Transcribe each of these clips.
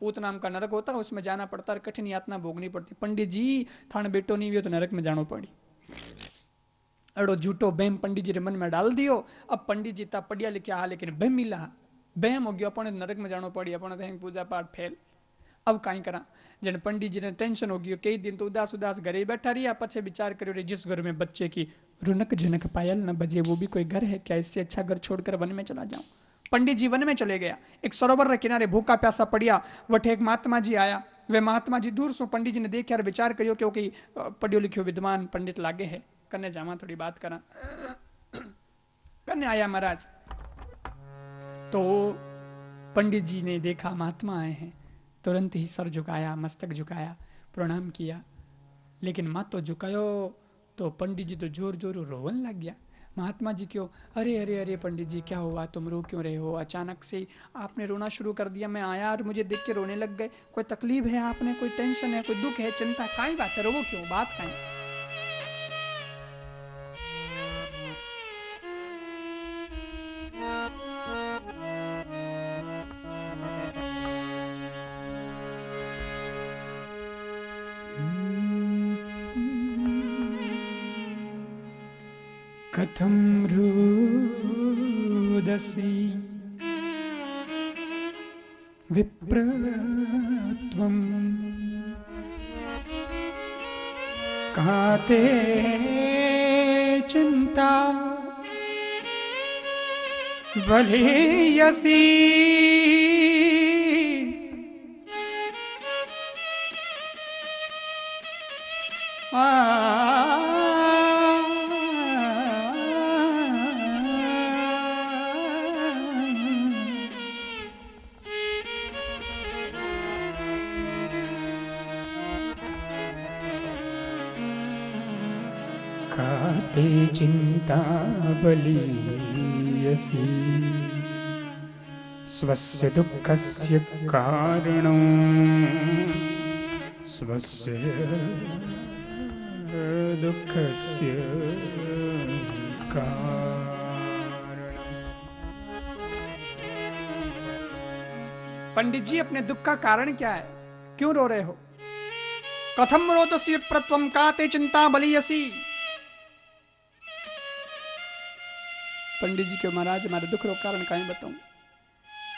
पूत नाम का नरक होता है, उसमें जाना पड़ता है, कठिन यातना भोगनी पड़ती। पंडित जी थाने बेटो नहीं हुई तो नरक में जानो पड़ी। अड़ो झूठो बहम पंडित जी ने मन में डाल दियो। अब पंडित जी ता पढ़िया लिखा हा लेकिन बहम मिला, बहम हो गया, अपने नरक में जानो पड़ी, अपने पूजा पाठ फेल। अब कहीं करा, जन पंडित जी ने टेंशन हो गई, कई दिन तो उदास उदास घरे बैठा रहा, पछे विचार करो जिस घर में बच्चे की रुनक झुनक पायल न बजे वो भी कोई घर है क्या, इससे अच्छा घर छोड़कर वन में चला जाऊं। पंडित जी वन में चले गया, एक सरोवर के किनारे भूखा प्यासा पड़िया, वठे एक महात्मा जी आया। वे महात्मा जी दूर से पंडित जी ने देखा और विचार करियो क्योंकि पढ़ियो लिखियो विद्वान पंडित लागे है, कन्ने जामा थोड़ी बात करा। कन्ने आया महाराज, तो पंडित जी ने देखा महात्मा आए हैं, तुरंत ही सर झुकाया, मस्तक झुकाया, प्रणाम किया। लेकिन मत तो झुकायो तो पंडित जी तो जोर जोर रोवन लग गया। महात्मा जी क्यों, अरे अरे अरे पंडित जी क्या हुआ, तुम रो क्यों रहे हो, अचानक से आपने रोना शुरू कर दिया, मैं आया और मुझे देख के रोने लग गए, कोई तकलीफ है आपने, कोई टेंशन है, कोई दुख है, चिंता, काई बात है, रोवो क्यों, बात काई। कथम रोदसी विप्रत्वं काते चिंता बलियसी काते चिंता बलियसी स्वस्य दुःखस्य कारणं स्वस्य दुःखस्य कारणं। पंडित जी अपने दुख का कारण क्या है, क्यों रो रहे हो। कथम रोदसी विप्रत्वं काते चिंता बलियसी। पंडित जी के महाराज हमारे दुख रो कारण कहीं बताऊं,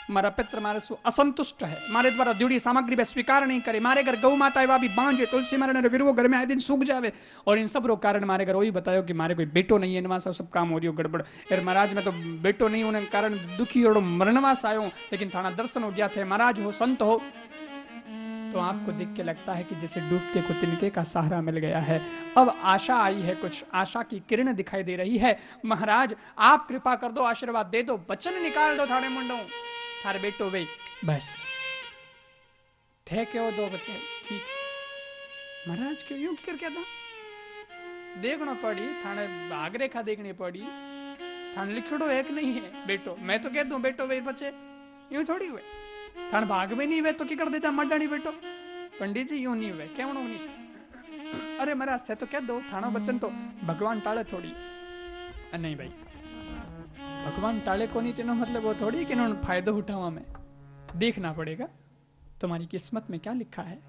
मारा पित्र मारे सु असंतुष्ट है, मारे द्वारा जुड़ी सामग्री वे स्वीकार नहीं करे, मारे घर गौ माता एवं भी बांझे तुलसी मारे फिर वो घर में आए दिन सूख जावे, और इन सब रो कारण मारे घर वही बतायो कि मारे कोई बेटो नहीं है, नवासा सब काम हो रही हो गड़बड़। यार महाराज मैं तो बेटो नहीं होने के कारण दुखी और मरणवास आयो, लेकिन थाना दर्शन हो गया थे, महाराज हो संत हो तो आपको देख के लगता है कि जैसे डूबते को तिनके का सहारा मिल गया है, अब आशा आई है, कुछ आशा की किरण दिखाई दे रही है। महाराज आप कृपा कर दो, आशीर्वाद दे दो, वचन निकाल दो थाने मुंडो, थारे बेटो वे बस थे क्यों दो बच्चे ठीक। महाराज क्यों यूं कर क्या था, देखना पड़ी थाने भाग रेखा देखनी पड़ी, थाने लिखड़ो एक नहीं है बेटो, मैं तो कह दूं बेटो वे बच्चे यूं थोड़ी हुए, थाने भाग में नहीं हुए तो क्या कर देता मड्डा नहीं बेटो। पंडित जी यूं नहीं हुए क्यों नहीं, अरे महाराज थे तो कह दो, थाना बच्चन तो भगवान टाले थोड़ी, नहीं भाई भगवान टाले को नहीं, तेनो मतलब वो थोड़ी कि इन्होंने फायदा उठावा में, देखना पड़ेगा तुम्हारी किस्मत में क्या लिखा है।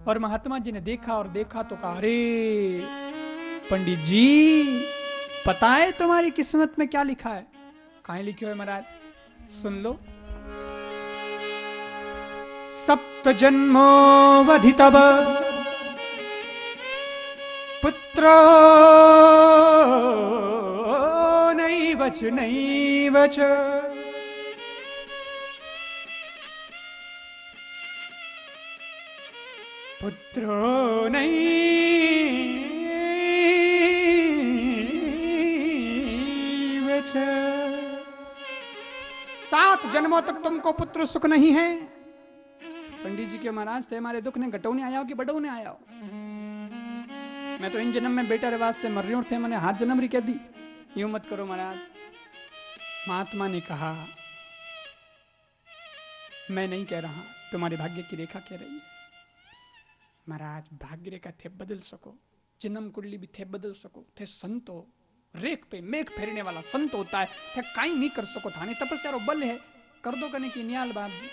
और महात्मा जी ने देखा और देखा तो कहा, अरे पंडित जी पता है तुम्हारी किस्मत में क्या लिखा है। कहां लिखे हुए महाराज, सुन लो। सप्त जन्मोवधि तब पुत्रो नैवच नैवच पुत्रो नैवच, 7 जन्मों तक तुमको पुत्र सुख नहीं है। पंडित जी के महाराज थे, हमारे दुख ने घटो ने आया हो कि बड़ो ने आया हो, मैं तो इन जन्म में बेटा रे वास्ते मर रही हूं थे, मैंने हाथ जन्म री कह दी, यूं मत करो महाराज। महात्मा ने कहा मैं नहीं कह रहा, तुम्हारे भाग्य की रेखा कह रही है। महाराज भाग्य रेखा थे बदल सको, जन्म कुंडली भी थे बदल सको, थे संत हो, रेख पे मेघ फेरने वाला संत होता है, थे काई नहीं कर सको, थाने तपस्या रो बल है, कर दो कने की नियाल बाप जी।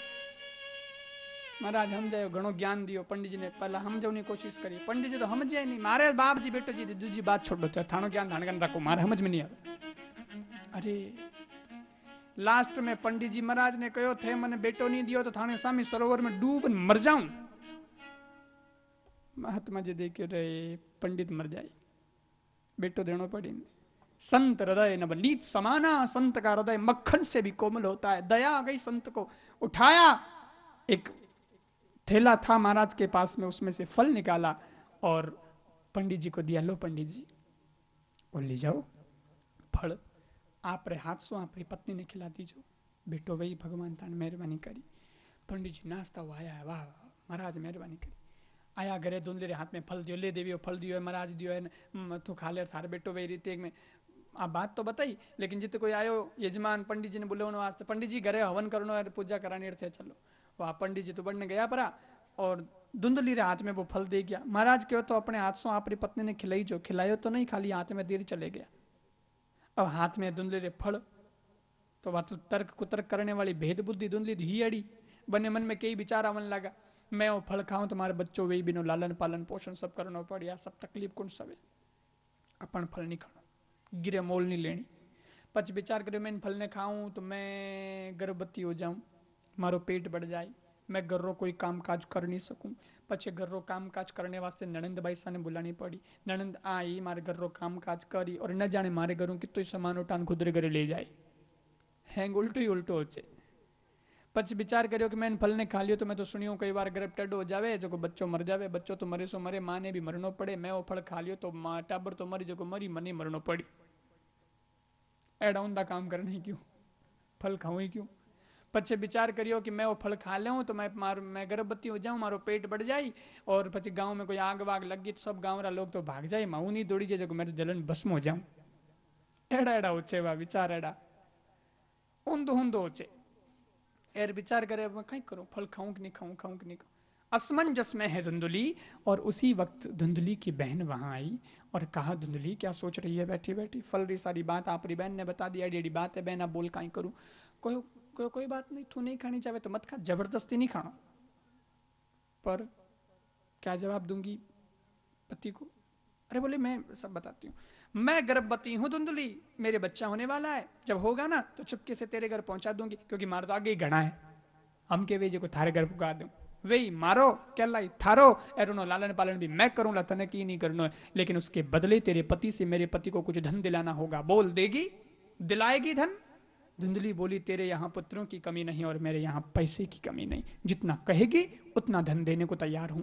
महाराज समझायो, घणो ज्ञान दियो। पंडित जी ने पहला समझाने कोशिश करी। पंडित जी तो समझे नहीं। मारे बाप जी बेटो जी दूजी बात छोड़ो, थानो ज्ञान धान कर रखो, मारे समझ में नहीं आवे। अरे लास्ट में पंडित जी महाराज ने कहो थे मैंने बेटो नहीं दियो तो थाने सामी सरोवर में डूब मर जाऊं। महात्मा जी देखियो रे पंडित मर जाए, बेटो देनो पड़ी। संत हृदय नवनीत समाना, संत का हृदय मक्खन से भी कोमल होता है। दया आ गई संत को, उठाया। एक थैला था महाराज के पास में, उसमें से फल निकाला और पंडित जी को दिया। लो पंडित जी, वो ले जाओ फल, आप रे हाथ सो आप री पत्नी ने खिला दीजो। बेटो वही भगवान तान मेहरबानी करी। पंडित जी नाश्ता हुआ आया है, वाह महाराज मेहरबानी करी। आया घरे धुंधले रे हाथ में फल दियो, ले देवियो फल दियो है महाराज दियो है, तू खा ले थारे बेटो वही रीते में। आप बात तो बताई, लेकिन जित कोई आयो यजमान पंडित जी ने बुलाने वास्ते, पंडित जी घरे हवन करनो है, पूजा करानी थे, चलो वहाँ पंडित जी तो बढ़ने गया परा और धुंधली रे हाथ में वो फल दे गया। महाराज क्यों तो अपने हाथ से आपरी पत्नी ने खिलाई, जो खिलायो तो नहीं, खाली हाथ में देर चले गया। अब हाथ में धुंधले रे फल, तो वह तो तर्क कुतर्क करने वाली भेद बुद्धि धुंधली ही अड़ी। बने मन में कई विचार आवन लगा, मैं वो फल खाऊं तुम्हारे बच्चों वही बिनो लालन पालन पोषण सब करना पड़, या सब तकलीफ कौन सवे, अपन फल नहीं खाना, गिरे मोल नहीं लेनी। पच विचार करे मैं इन फल ने खाऊं तो मैं गर्भवती हो जाऊं, मारो पेट बढ़ जाए, मैं घरों कोई काम काज कर नहीं सकूं। पछे घरों काम काज करने वास्ते ननंद बाई साने बुलानी पड़ी। ननंद आई मारे घरों काम काज करी और न जाने मारे घरों कितो सामान उठान खुद रे घरे ले जाए। हैंग उल्टो ही उल्टो हो छे। पछ विचार करियो कि मैं फल ने खा लियो तो मैं तो सुनियो कई बार गर्भ टेढ़ो हो जावे, जो बच्चो मर जावे, बच्चो तो मरे सो मरे, माँ ने भी मरनो पड़े। मैं वो फल खा लियो तो माँ टाबर तो मरी, जो मरी मने मरनो पड़ी। एडा उंदा काम करने क्यों, फल खाऊं ही क्यों। पछे विचार करियो कि मैं वो फल खा लूँ तो मैं गर्भवती हो जाऊँ, मारो पेट बढ़ जाए और पछे गाँव में कोई आग वाग लगी तो सब गाँव रा लोग तो भाग जाए, माँ नहीं दौड़ी जाए, जो मैं तो जलन भस्म हो जाऊँ। एड़ा एड़ा होचे वा विचार, एड़ा ऊंधो ऊंधो होचे। एर विचार करे मैं कहीं करूं, फल खाऊं कि नहीं खाऊं, खाऊं कि नहीं खाऊं। असमंजस में है धुंधली। और उसी वक्त धुंधली की बहन वहां आई और कहा, धुंधली क्या सोच रही है बैठी बैठी, फल रही सारी बात आप री बहन ने बता दी, एडी एडी बात है बहन, आप बोल कहीं करूं। कोई बात नहीं, तू नहीं खानी चाहे तो मत खा, जबरदस्ती नहीं खाना। पर क्या जवाब दूंगी पति को? अरे बोले मैं सब बताती हूँ, मैं गर्भवती हूँ धुंधली, मेरे बच्चा होने वाला है, जब होगा ना तो चुपके से तेरे घर पहुंचा दूंगी, क्योंकि मारो तो आगे ही घना है, हम के वेजे को थारे घर पुगा दूं, वही मारो क्या लाई थारो, एरोनो लालन पालन भी मैं करूंगा, तने की नहीं करना है, लेकिन उसके बदले तेरे पति से मेरे पति को कुछ धन दिलाना होगा। बोल देगी, दिलाएगी धन? धुंधली बोली, तेरे यहाँ पुत्रों की कमी नहीं और मेरे यहाँ पैसे की कमी नहीं, जितना कहेगी उतना धन देने को तैयार हूं।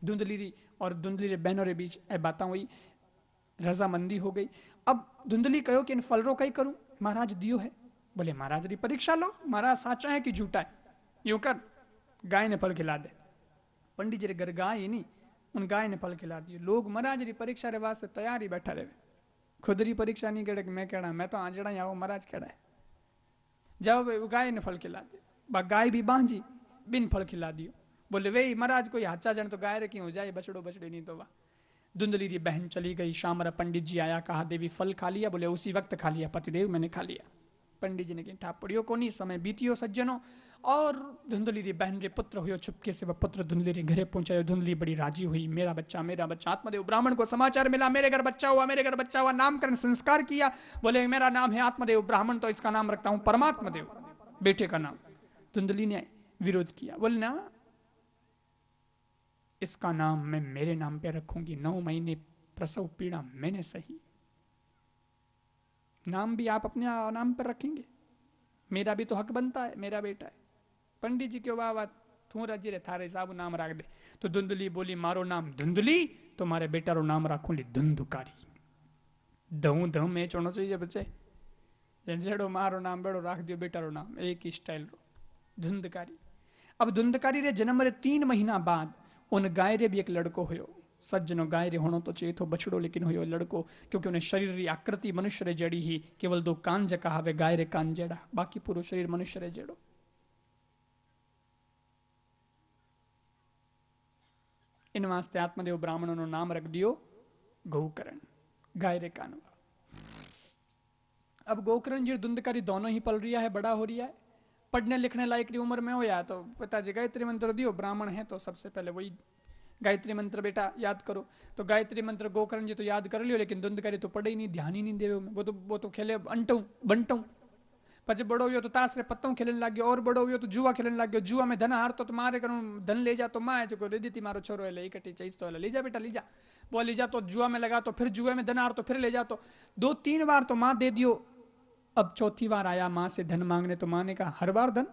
धुंधली और धुंधली रे बहनों रे बीच बातें हुई, रजामंदी हो गई। अब धुंधली कहो कि इन फल रो कई करूं, महाराज दियो है। बोले महाराज री परीक्षा लो, महाराज साचा है कि झूठा है। यूं कर, गाय ने फल खिला दे। पंडित जी रे घर गाय ही नहीं, उन गाय ने फल खिला दियो। लोग महाराज री परीक्षा रे वास्ते तैयार ही बैठा रहे, खुद री परीक्षा नहीं केड़े मैं कहना मैं तो आंजड़ा आओ, महाराज कहड़ा है जाओ, गाय ने फल खिला दे। गाय भी बांझी, बिन फल खिला दियो। बोले वे महाराज कोई हाचा जन तो गाय रे क्यों हो जाए, बछड़ो बछड़े नहीं तो वाह। धुंधली री बहन चली गई, शाम रा पंडित जी आया, कहा देवी फल खा लिया? बोले उसी वक्त खा लिया पतिदेव, मैंने खा लिया। पंडित जी ने कहा ठापड़ियो को नहीं, समय बीतियो सज्जनों। और धुंधली री बहन रे पुत्र हुयो, चुपके से वह पुत्र धुंधली रे घरे पहुंचायो। धुंधली बड़ी राजी हुई, मेरा बच्चा मेरा बच्चा। आत्मदेव ब्राह्मण को समाचार मिला, मेरे घर बच्चा हुआ, मेरे घर बच्चा हुआ। नामकरण संस्कार किया, बोले मेरा नाम है आत्मदेव ब्राह्मण, तो इसका नाम रखता हूं परमात्मा देव, बेटे का नाम। धुंधली ने विरोध किया, बोले ना इसका नाम मैं मेरे नाम पे रखूंगी, 9 महीने प्रसव पीड़ा मैंने सही, नाम भी आप अपने नाम पर रखेंगे, मेरा भी तो हक बनता है, मेरा बेटा है। पंडित जी क्यों बाबा तू रजी रे थारे साबु नाम रख दे। तो धुंधली बोली मारो नाम धुंधली, तो मारे बेटा रो नाम राखूंगी धुंधुकारी। दहू दहू में चोनो चाहिए बच्चे, जेड़ो मारो नाम बेड़ो राख दियो बेटा रो नाम, एक ही स्टाइल रो धुंधकारी। अब धुंधकारी रे जन्म रे 3 महीना बाद उन गाय रे भी एक लड़को हुयो। सज्जनो गाय रे होनो तो चाहिए थो बछड़ो, लेकिन हुयो लड़को, क्योंकि उन्हें शरीर री आकृति मनुष्य रे जड़ी ही, केवल 2 कान जका हवे गाय रे कान जेड़ा, बाकी पूरो शरीर मनुष्य रे जेड़ो। इन वास्ते आत्मदेव ब्राह्मणों नो नाम रख दियो गौकरण, गाय रे कान वाला। अब गौकरण जी धुंधकारी दोनों ही पल रिया है, बड़ा हो रिया है। पढ़ने लिखने लायक की उम्र में हो या तो पिताजी गायत्री मंत्र दियो, ब्राह्मण है तो सबसे पहले वही गायत्री मंत्र बेटा याद करो। तो गायत्री मंत्र गोकर्ण जी तो याद कर लियो, लेकिन धुंधकारी तो पढ़े ही नहीं, ध्यान ही नहीं देवे। वो तो खेले अंटू बंटू। પછી બડો हुयो तो ताश रे पत्तों खेलने लग गयो, और बड़ो हुयो तो जुआ खेलने लग गयो। जुआ में धन हारतो तो मारे करूं धन ले जा, तो माँ जो दे दी थी मारो छोरो है इकट्ठी चाहिए तो ले जा बेटा ले जा। वो ले जा तो जुआ में लगा, तो फिर जुए में धन हार तो फिर ले जा, तो 2-3 बार तो माँ दे दियो। अब चौथी बार आया माँ से धन मांगने, तो माँ ने कहा हर बार धन,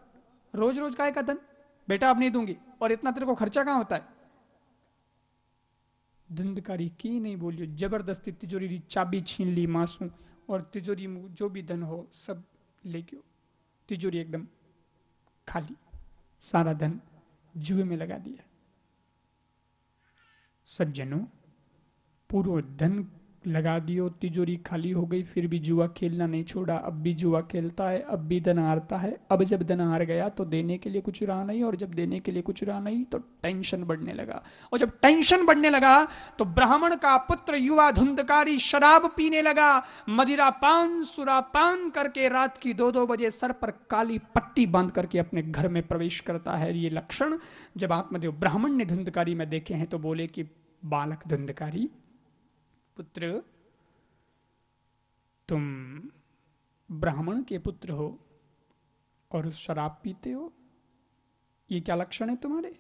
रोज रोज काय का धन, बेटा अब नहीं दूंगी, और इतना तेरे को खर्चा कहाँ होता है। धुंधकारी की नहीं बोलियो, जबरदस्ती तिजोरी की चाबी छीन ली मासू, और तिजोरी में जो भी धन हो सब ले गयो। तिजोरी एकदम खाली, सारा धन जुए में लगा दिया। सज्जनों, पूरा धन लगा दियो, तिजोरी खाली हो गई, फिर भी जुआ खेलना नहीं छोड़ा। अब भी जुआ खेलता है, अब भी धन हारता है। अब जब धन हार गया तो देने के लिए कुछ रहा नहीं, और जब देने के लिए कुछ रहा नहीं तो टेंशन बढ़ने लगा। और जब टेंशन बढ़ने लगा तो ब्राह्मण का पुत्र युवा धुंधकारी शराब पीने लगा, मदिरा पान सुरापान करके रात की 2-2 बजे सर पर काली पट्टी बांध करके अपने घर में प्रवेश करता है। ये लक्षण जब आत्मदेव ब्राह्मण ने धुंधकारी में देखे हैं तो बोले कि बालक धुंधकारी पुत्र, तुम ब्राह्मण के पुत्र हो और शराब पीते हो, ये क्या लक्षण है तुम्हारे।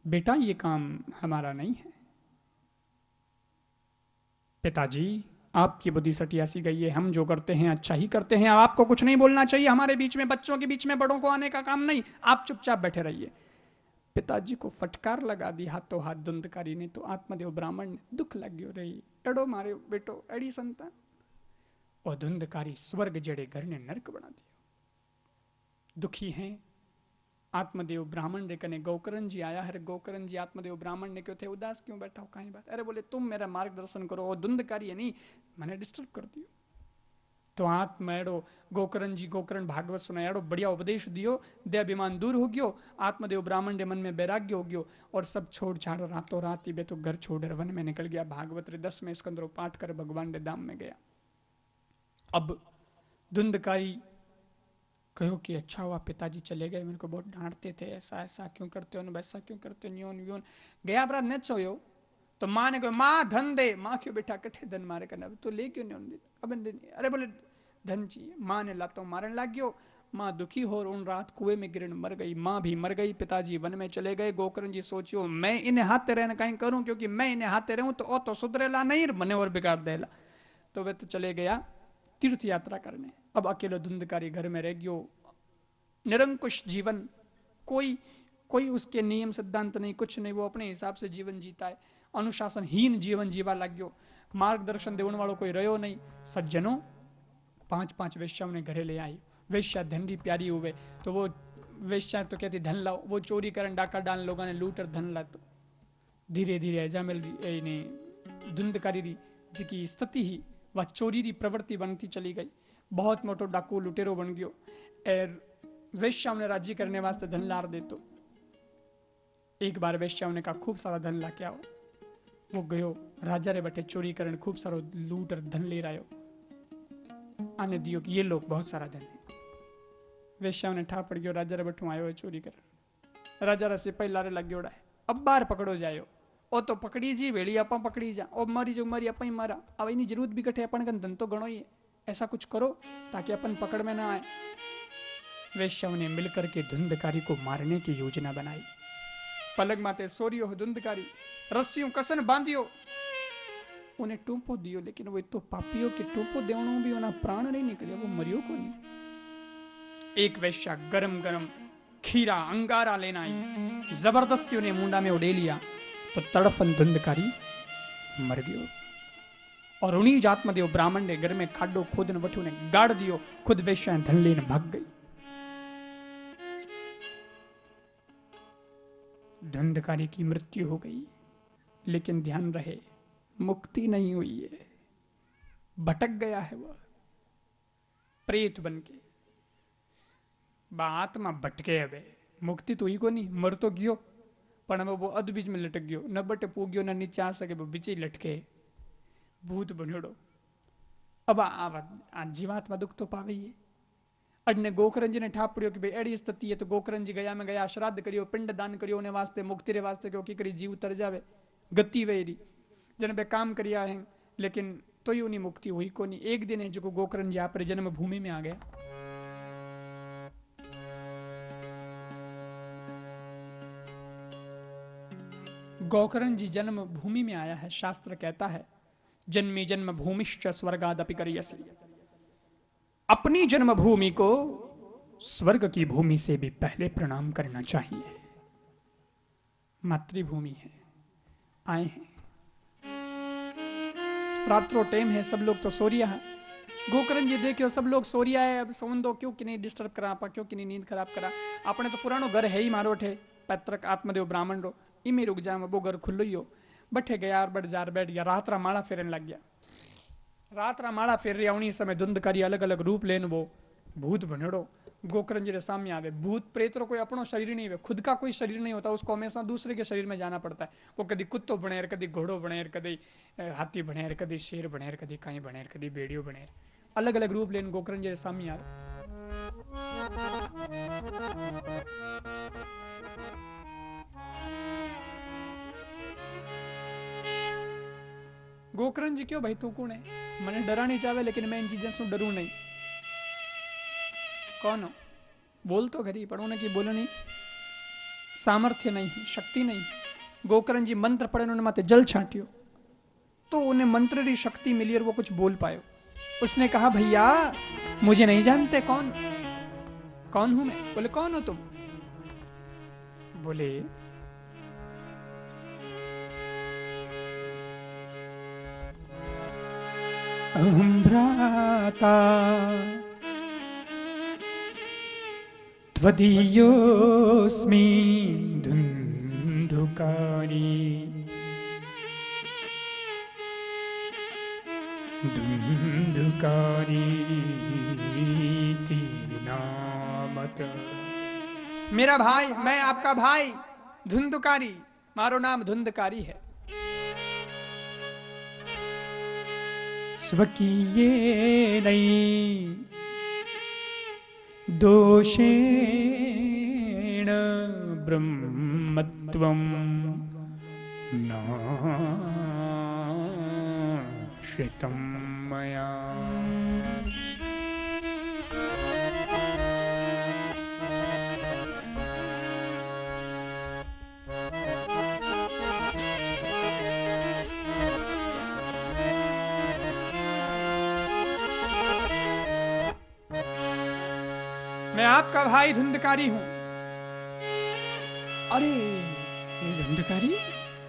बेटा ये काम हमारा नहीं है। पिताजी आपकी बुद्धि सटिया सी गई है, हम जो करते हैं अच्छा ही करते हैं, आपको कुछ नहीं बोलना चाहिए हमारे बीच में, बच्चों के बीच में बड़ों को आने का काम नहीं, आप चुपचाप बैठे रहिए। पिताजी को फटकार लगा दी हाथों हाथ धुंधकारी ने। तो आत्मदेव ब्राह्मण ने दुख लग्यो रही, एड़ो मारे बेटो एड़ी संतान। और धुंधकारी स्वर्ग जड़े घर ने नरक बना दिया। दुखी हैं आत्मदेव ब्राह्मण रे कने गोकर्ण जी आया है। गोकर्ण जी आत्मदेव ब्राह्मण ने क्यों थे उदास क्यों बैठा हो, कहीं बात। अरे बोले तुम मेरा मार्गदर्शन करो, और धुंधकारी है नहीं मैंने डिस्टर्ब कर दियो। तो आत्मा एड़ो गोकर्ण जी गोकर्ण भागवत सुना एड़ो बढ़िया उपदेश दियो, दे अभिमान दूर हो गयो। आत्मदेव ब्राह्मण के मन में वैराग्य हो गयो, और सब छोड़ छाड़ रातों रात ही बे तो घर छोड़ वन में निकल गया। भागवत रे 10वें स्कंदरो पाठ कर भगवान के धाम में गया। अब धुंधकारी कहो कि अच्छा हुआ पिताजी चले गए, मेरे को बहुत डांटते थे, ऐसा ऐसा क्यों करते हो, वैसा क्यों करते हो, न्योन व्योन गया अपराध न छोयो। तो माँ ने कहा माँ धन दे। माँ क्यों बेटा कट्ठे धन मारे करना, तो ले क्यों नहीं, अब अरे बोले धन चाहिए। माँ ने लातो मारन लग गयो। माँ दुखी हो उन रात कुएं में गिरन मर गई। माँ भी मर गई, पिताजी वन में चले गए। गोकर्ण जी सोचियो मैं इन्हें हाथे रहने कहीं करूं, क्योंकि मैं इन्हें हाथे रहूं तो ओ तो सुधरेला नहीं, मने और बिगाड़ देला। तो वे तो चले गया तीर्थ यात्रा करने। अब अकेले धुंधकारी घर में रह गयो, निरंकुश जीवन, कोई कोई उसके नियम सिद्धांत नहीं, कुछ नहीं, वो अपने हिसाब से जीवन जीता है। अनुशासनहीन जीवन जीवा लाग्यो, मार्गदर्शन देने वालों कोई रहो नहीं। सज्जनों 5-5 वेश्याओं ने घरे ले आई। वेश्या धनरी प्यारी हुए तो वो वेश्या तो कहती धन लाओ, वो चोरी करन डाका डाल लोगों ने लूट और धन ला। तो धीरे धीरे अजामिल ने धुंधकारी जी स्थिति ही वह चोरी की प्रवृत्ति बनती चली गई। बहुत मोटो डाकू लुटेरो बन गयो। और वेश्याओं ने राजी करने वास्ते धन लार दे। तो एक बार वेश्याओं ने कहा खूब सारा धन ला के आओ। वो गयो राजा रे बटे चोरी करन, खूब सारो लूट और धन ले रहा आने दियो कि ये लोग बहुत सारा धन है। वेश्याओं ने ठा पड़ गयो, राजा रे बठू आयो है चोरी कर। राजा रा सिपाही लारे लग गयोड़ा है, अब बाहर पकड़ो जायो। ओ तो पकड़ी जी वेली आप पकड़ी जा, और मरी जो मरी अपन मारा। अब इनी जरूरत भी कटे, अपन का धन तो गणो ही है, ऐसा कुछ करो ताकि अपन पकड़ में ना आए। वेश्याओं ने मिलकर के धुंधकारी को मारने की योजना बनाई। पलक माते सोरियो धुंधकारी, रस्सियों कसन बांधियो, उन्हें टूंपो दियो। लेकिन वो तो पापियों के टूंपो देवणों भी उन्हें प्राण नहीं निकले, वो मरियो को नहीं। एक वेश्या गरम गरम खीरा अंगारा लेना आई, जबरदस्ती उन्हें मुंडा में उड़े लिया। तो तड़फन धुंधकारी मर गयो। और उन्हीं आत्मदेव ब्राह्मण ने घर में खाडो खोदन वठू ने गाड़ दियो। खुद वेश्या धन लेने भाग गई। धुंधकारी की मृत्यु हो गई, लेकिन ध्यान रहे मुक्ति नहीं हुई है, भटक गया है वह प्रेत बन के। आत्मा भटके हवे, मुक्ति तो ही को नहीं, मर तो गयो पण वो अध बीच में लटक गयो, न बटे पूग्यो न नीचे आ सके, वो बीच ही लटके भूत बन्योड़ो। अब आ जीवात्मा दुख तो पावे ही है। अडने गोकरण जी ने ठाप पड़ियो कि भाई एड़ी स्थिति है तो गोकरण जी गया में गया श्राद्ध करियो पिंड दान करियो उन्हें वास्ते मुक्ति रे वास्ते क्योंकि करी जीव उतर जावे गति वेरी जन बे काम करिया है लेकिन तो ही उन्हीं मुक्ति हुई को नहीं। एक दिन है जो गोकरण जी आप जन्म भूमि में आ गया। गोकर्ण जी जन्म भूमि में आया है। शास्त्र कहता है जन्मी जन्म भूमिश्च स्वर्गादपि करियसि, अपनी जन्मभूमि को स्वर्ग की भूमि से भी पहले प्रणाम करना चाहिए। मातृभूमि है, आए हैं, रात्रों टाइम है, सब लोग तो सोरिया है। गोकर्ण जी देखियो सब लोग सोरिया है, अब सोन दो क्यों कि नहीं डिस्टर्ब करा आपा, क्यों कि नहीं नींद खराब करा। आपने तो पुरानो घर है ही मारो ठे पैतृक आत्मदेव ब्राह्मण रो, इमे रुक जा वो घर खुल्लो ही हो। बठे गया और बट जार बैठ गया, रात रा माड़ा फेरन लग गया। रात रा माड़ा फेर रहा उन्हीं समय धुंध करी अलग अलग रूप लेन वो भूत बनेड़ो गोकर्ण जी रे सामने आवे। भूत प्रेत रो कोई अपनो शरीर नहीं है, खुद का कोई शरीर नहीं होता, उसको हमेशा दूसरे के शरीर में जाना पड़ता है। वो कभी कुत्तो बनेर, कभी घोड़ो बनेर, कभी हाथी बनेर, कभी शेर बनेर, कभी कहीं बनेर, कभी बेड़ियो बनेर, अलग अलग रूप लेन गोकर्ण जी रे सामने आवे। गोकर्ण जी क्यों भाई तू कौन है? मैंने डरा नहीं चाहे लेकिन मैं इन चीजों से डरू नहीं। कौन हो? बोल तो घरी पर उन्हें की बोले नहीं, सामर्थ्य नहीं, शक्ति नहीं। गोकर्ण जी मंत्र पढ़े उन्होंने माथे जल छाटियो तो उन्हें मंत्र की शक्ति मिली और वो कुछ बोल पाए। उसने कहा भैया मुझे नहीं जानते कौन कौन हूं मैं? बोले कौन हो तुम? बोले अहं भ्राता त्वदीयोऽस्मि धुन्धुकारी धुन्धुकारीति नामत। मेरा भाई, मैं आपका भाई धुंधकारी, मारो नाम धुंधकारी है। स्वकीयेन दोषेण ब्रह्मत्वं नाश्रितं मया। मैं आपका भाई धुंधकारी हूं। अरे ये धुंधकारी?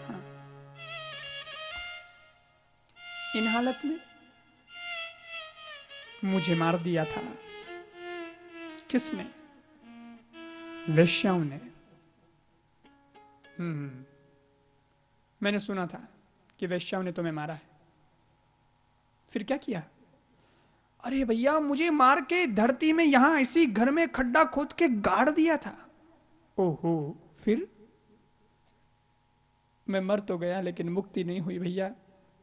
हाँ। इन हालत में मुझे मार दिया था किसने? वेश्याओं ने। मैंने सुना था कि वेश्याओं ने तुम्हें मारा है। फिर क्या किया? अरे भैया मुझे मार के धरती में यहां इसी घर में खड्डा खोद के गाड़ दिया था। ओहो, फिर? मैं मर तो गया लेकिन मुक्ति नहीं हुई भैया।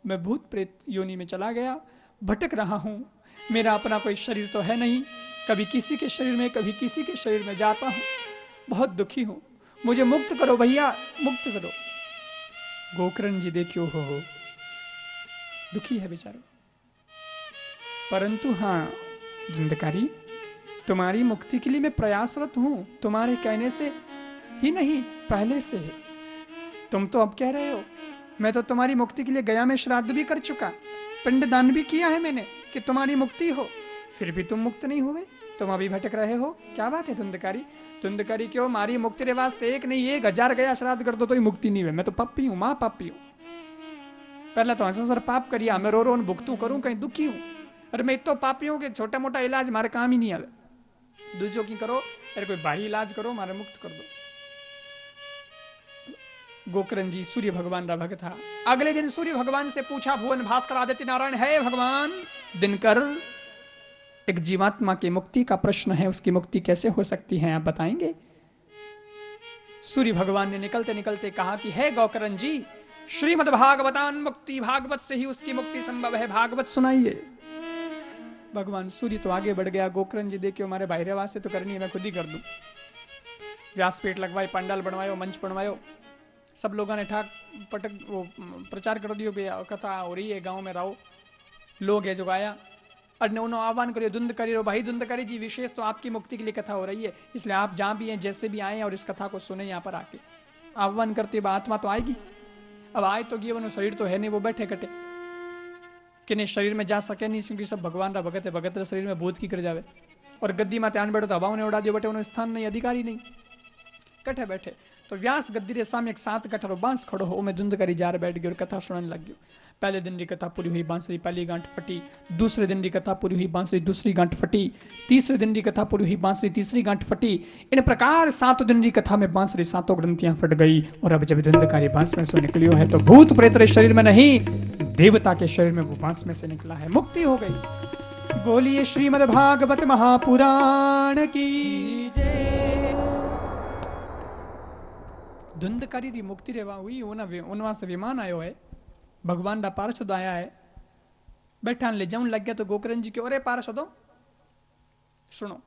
मैं भूत प्रेत योनि में चला गया, भटक रहा हूं। मेरा अपना कोई शरीर तो है नहीं, कभी किसी के शरीर में कभी किसी के शरीर में जाता हूं। बहुत दुखी हूं, मुझे मुक्त करो भैया, मुक्त करो। गोकर्ण जी देखियो हो दुखी है बेचारो। परंतु हाँ धुंधकारी, तुम्हारी मुक्ति के लिए मैं प्रयासरत हूं, तुम्हारे कहने से ही नहीं पहले से। तुम तो अब कह रहे हो, मैं तो तुम्हारी मुक्ति के लिए गया में श्राद्ध भी कर चुका, पिंडदान भी किया है मैंने कि तुम्हारी मुक्ति हो, फिर भी तुम मुक्त नहीं हुए, तुम अभी भटक रहे हो। क्या बात है धुंधकारी? धुंधकारी क्यों? मारी मुक्ति रे वास्ते एक नहीं 1000 गया श्राद्ध कर दो तो ही मुक्ति नहीं हुई। मैं तो पापी हूं, मां पापी हूं। पहले तो हंसर पाप करिया, मैं रो रो भुगतू करूं, कहीं दुखी हूं। अरे मैं इतो पापी हूं कि छोटा मोटा इलाज मारे काम ही नहीं आवे। दूसरों की करो, अरे कोई भारी इलाज करो, मारे मुक्त कर दो। गोकर्ण जी सूर्य भगवान का भक्त था। अगले दिन सूर्य भगवान से पूछा, भुवन भास्कर आदित्य नारायण है भगवान दिनकर, एक जीवात्मा की मुक्ति का प्रश्न है, उसकी मुक्ति कैसे हो सकती है, आप बताएंगे? सूर्य भगवान ने निकलते निकलते कहा कि हे गोकर्ण जी, श्रीमद् भागवतान मुक्ति, भागवत से ही उसकी मुक्ति संभव है, भागवत सुनाइए। भगवान सूर्य तो आगे बढ़ गया। गोकर्ण जी देखियो मारे भाईरे वास्ते तो करनी है, मैं खुद ही कर दूं। व्यासपीठ लगवाई, पंडाल बनवायो, मंच बनवायो, सब लोगों ने ठाक पटक वो प्रचार कर दियो भैया कथा हो रही है गांव में, रहो लोग है जो आया और उन्होंने आह्वान करियो धुंधकारी रो भाई धुंधकारी जी, विशेष तो आपकी मुक्ति के लिए कथा हो रही है, इसलिए आप जहां भी हैं जैसे भी आए हैं और इस कथा को सुने यहाँ पर आके। आह्वान करते हुए आत्मा तो आएगी, अब आए तो गए, वो शरीर तो है नहीं, वो बैठे कटे कि नहीं शरीर में जा सके नहीं, क्योंकि सब भगवान रा भगत है, भगत रा शरीर में भूत की कर जावे और गद्दी में त्यान बैठो तो हवाओं ने उड़ा दियो, बैठे उन्हें स्थान नहीं, अधिकारी नहीं, कटे बैठे। तो व्यास गद्दी रे सामने एक 7 कठरो बांस खड़ो हो, मैं धुंधकारी जार बैठ गई और कथा सुनने लग गयो। पहले दिन की कथा पूरी हुई, बांसुरी पहली गांठ फटी, दूसरे दिन की कथा पूरी हुई, बांसुरी दूसरी गांठ फटी, तीसरे दिन की कथा पूरी हुई, बांसुरी तीसरी गांठ फटी। इन प्रकार 7 दिन की कथा में बांसुरी 7 ग्रंथियां फट गई और अब जब धुंधकारी बांस में से निकलियो है तो भूत प्रेत रे शरीर में नहीं, देवता के शरीर में वो बांस में से निकला है, मुक्ति हो गई। बोलिए श्रीमद् भागवत महापुराण की जय। धुंधकारी री मुक्ति रेवा हुई, उन वास्ते विमान आयो है, भगवान रा पार्षद आया है, बैठा ले जाऊं लग गया तो गोकर्ण जी के अरे पार्षदों सुनो,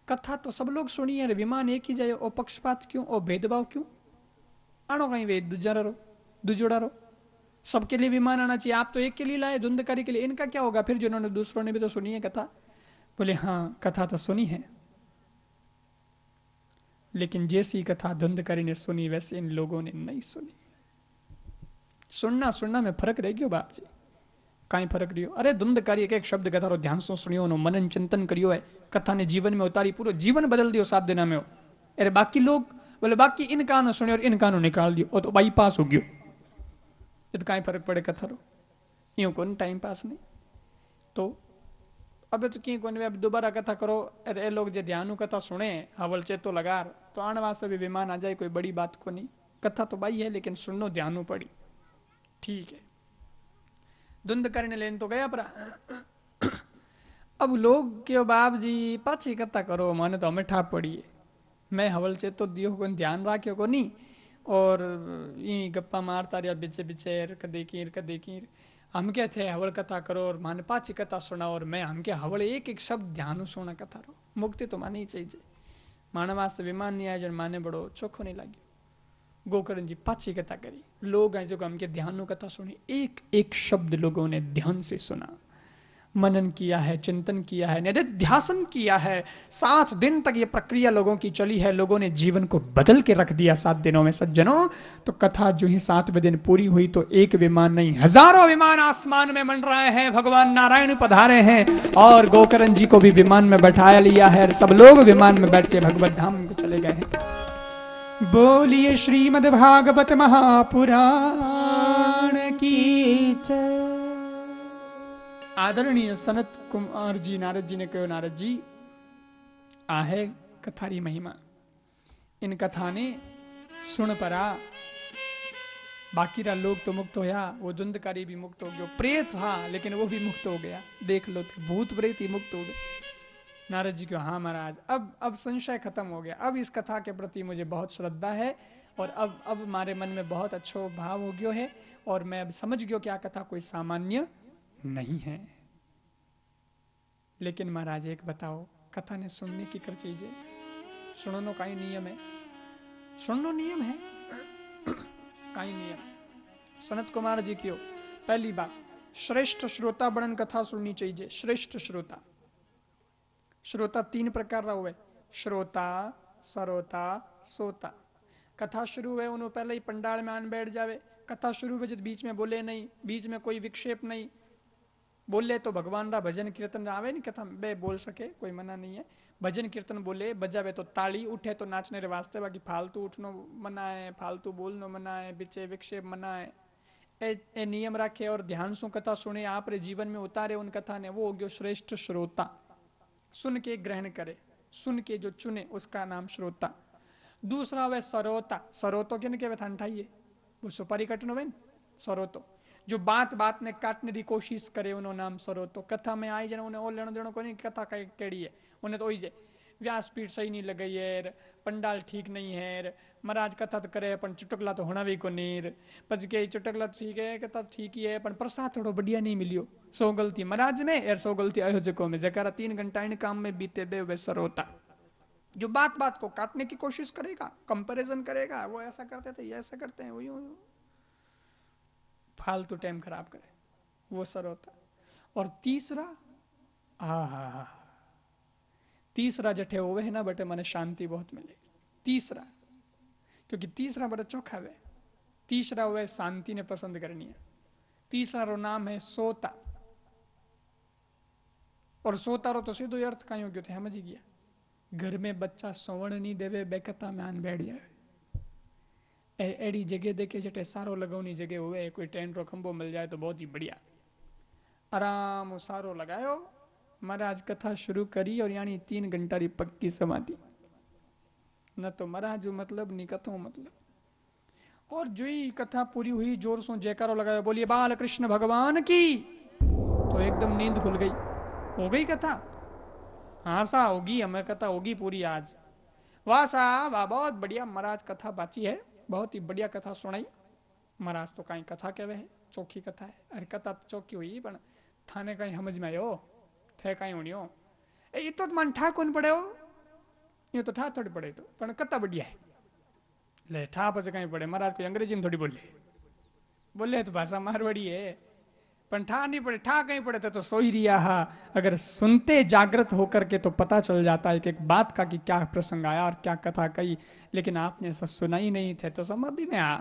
कथा तो सब लोग सुनिए, विमान एक ही जाए, ओ पक्षपात क्यों, ओ भेदभाव क्यों, आनो कहीं वे दुजोड़ा रो, सबके लिए विमान आना चाहिए, आप तो एक के लिए लाए धुंधकारी के लिए, इनका क्या होगा फिर, जिन्होंने दूसरों ने भी तो सुनी है कथा। बोले हाँ कथा तो सुनी है, लेकिन जैसी कथा धुंधकारी ने सुनी वैसे इन लोगों ने नहीं सुनी। सुनना में फर्क रह गयो बाप जी, कहीं फर्क रहियो। अरे धुंधकारी एक एक शब्द कथा रो ध्यान से सुनियो, नो मनन चिंतन करियो है, कथा ने जीवन में उतारी, पूरा जीवन बदल दियो 7 दिन में हो। अरे बाकी लोग बोले बाकी इनका न सुने और इनका नो निकाल दियो, और तो बाईपास हो गयो, तो कहीं फर्क पड़े कथा रो, यूं कौन टाइम पास नहीं। तो अब तो की कोने अब दोबारा कथा करो, अरे लोग जे ध्यान कथा सुने हवल चेतो लगार तो आने वास्ते भी विमान आ जाए, कोई बड़ी बात को नहीं, कथा तो बाई है लेकिन सुनो ध्यान पड़ी, ठीक है। धुंधकारी ने लेन तो गया पर अब लोग क्यों बाप जी पाछी कथा करो, माने तो हमें ठाप पड़ी है, मैं हवल चेतो दियो को ध्यान राख्यो को नहीं, और यही गप्पा मारता रहा बिचे बिचे कदे कीर हम क्या थे हवल कथा करो और माने पाची कथा सुना, और मैं हम क्या हवल एक एक शब्द ध्यान सुना कथा रो, मुक्ति तो मानी चाहिए, माने वास्ते विमान नहीं आया जन माने बड़ो चोखो नहीं लगे। गोकर्ण जी पाची कथा करी, लोग हैं जो हम के ध्यान कथा सुनी, एक एक शब्द लोगों ने ध्यान से सुना, मनन किया है, चिंतन किया है, निधिध्यासन किया है। 7 दिन तक ये प्रक्रिया लोगों की चली है, लोगों ने जीवन को बदल के रख दिया 7 दिनों में सज्जनों। तो कथा जो ही 7वें दिन पूरी हुई तो एक विमान नहीं, हजारों विमान आसमान में मंडराए हैं, भगवान नारायण पधारे हैं और गोकर्ण जी को भी विमान में बैठाया लिया है, सब लोग विमान में बैठ के भगवत धाम को चले गए हैं। बोलिए श्रीमद् भागवत महापुराण की जय। आदरणीय सनत कुमार जी नारद जी ने कहो, नारद जी आ है कथारी महिमा, इन कथा ने सुन परा, बाकी रा लोग तो मुक्त होया, वो धुंधकारी भी मुक्त हो गयो, प्रेत था लेकिन वो भी मुक्त हो गया, देख लो भूत प्रेत ही मुक्त हो गए। नारद जी को हाँ महाराज अब संशय खत्म हो गया, अब इस कथा के प्रति मुझे बहुत श्रद्धा है और अब हमारे मन में बहुत अच्छो भाव हो गयो है और मैं अब समझ गयो कि आ कथा कोई सामान्य नहीं है। लेकिन महाराज एक बताओ, कथा ने सुनने की कर चीज है, सुनो का ही नियम है, सुनो नियम है का ही नियम। सनत कुमार जी क्यों, पहली बात श्रेष्ठ श्रोता बनन कथा सुननी चाहिए। श्रेष्ठ श्रोता, श्रोता 3 प्रकार रा हुए, श्रोता सरोता सोता। कथा शुरू है उन्होंने पहले ही पंडाल में आन बैठ जावे, कथा शुरू हो जब बीच में बोले नहीं, बीच में कोई विक्षेप नहीं, बोले तो भगवान रा भजन कीर्तन आवे नहीं कथा में बोल सके, कोई मना नहीं है। भजन कीर्तन बोले, बजावे तो ताली, उठे तो नाचने रे वास्ते, बाकी फालतू उठनो मना है, फालतू बोलनो मना है, बिचे विक्षेप मना है। ए नियम रखे और ध्यान सु कथा सुने, आप रे जीवन में उतारे उन कथा ने, वो हो गयो श्रेष्ठ श्रोता। सुन के ग्रहण करे, सुन के जो चुने उसका नाम श्रोता। दूसरा वह सरोता, सरोतो किन के वथान ठाइए, वो सुपारी कटनो वे सरोतो, जो बात बात ने काटने की कोशिश करे उन्होंने नाम सरोतो। कथा में आई जन उन्हें ओ लेनो देनो को नहीं, कथा केड़ी है उन्हें तो ही जे व्यासपीठ सही नहीं लगी है, पंडाल ठीक नहीं है, महाराज कथा तो करे पण चुटकला तो होना भी को नहीं, पच के चुटकला तो ठीक है, कथा तो ठीक ही है, पण प्रसाद थोड़ो बढ़िया नहीं मिलियो। सो गलती महाराज में और सो गलती आयोजकों में, जकारा 3 घंटा इन काम में बीते बे वैसा रोता। जो बात बात को काटने की कोशिश करेगा, कंपैरिजन करेगा, वो ऐसा करते थे, ये ऐसा करते हैं, वो फालतू टाइम खराब करे, वो सर होता। और तीसरा, हा तीसरा जठे होवे है ना बटे मने शांति बहुत मिले। तीसरा, क्योंकि तीसरा बड़ा चौखा है। तीसरा हुए शांति ने पसंद करनी है। तीसरा रो नाम है सोता। और सोता रो तो सीधो अर्थ कहीं हो गयो थे, समझ गया। घर में बच्चा सोवण नहीं देवे, बेकता में आन बैठ जाए। एड़ी जगह देखे जटे सारो लगवनी जगह हुए, कोई टेंट रो खंबो मिल जाए तो बहुत ही बढ़िया। आराम सारो लगायो, महाराज कथा शुरू करी और यानी 3 घंटा री पक्की समाधि। न तो महाराज मतलब नी कथो मतलब। और जो ही कथा पूरी हुई, जोर से जयकारो लगाया, बोलिए बाल कृष्ण भगवान की, तो एकदम नींद खुल गई। हो गई कथा, हाँ सा होगी, हमें कथा होगी पूरी आज। वाह साहब वाह, बहुत बढ़िया महाराज कथा बाची है, बहुत ही बढ़िया कथा सुनाई। महाराज तो कहीं कथा कहवे है, चौखी कथा है। अरे कथा तो चौकी हुई, पण थाने कहीं समझ में आयो थे कहीं होनी हो। ये तो मन ठा कौन पड़े हो, ये तो ठा थोड़ी पड़े, तो पण कथा बढ़िया है। ले ठा पचे कहीं पड़े, महाराज कोई अंग्रेजी में थोड़ी बोले तो भाषा मारवाड़ी है, पण ठा नहीं पड़े। ठा कहीं पड़े थे तो सोई रिया हा। अगर सुनते जागृत होकर के तो पता चल जाता है कि एक बात का कि क्या प्रसंग आया और क्या कथा कही, लेकिन आपने ऐसा सुना ही नहीं थे तो समाधि में आ।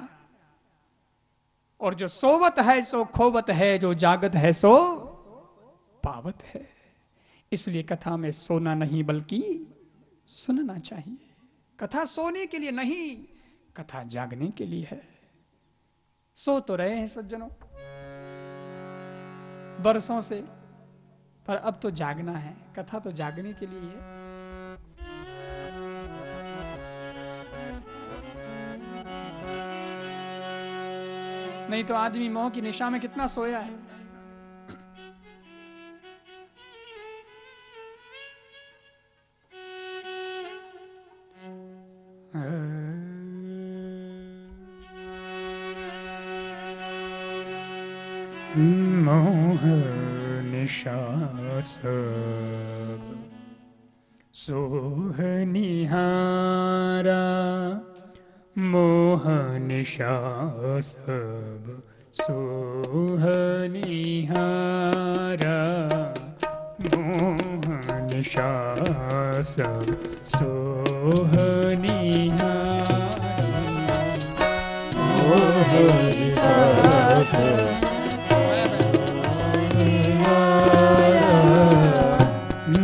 और जो सोवत है सो खोवत है, जो जागत है सो पावत है। इसलिए कथा में सोना नहीं बल्कि सुनना चाहिए। कथा सोने के लिए नहीं, कथा जागने के लिए है। सो तो रहे हैं सज्जनों बरसों से, पर अब तो जागना है। कथा तो जागने के लिए है। नहीं तो आदमी मोह की निशा में कितना सोया है। मोह निशा सब सोहनिहारा, मोह निशा सब सोहनिहारा, मोह निशा सब सोहनिहारा, मोह निशा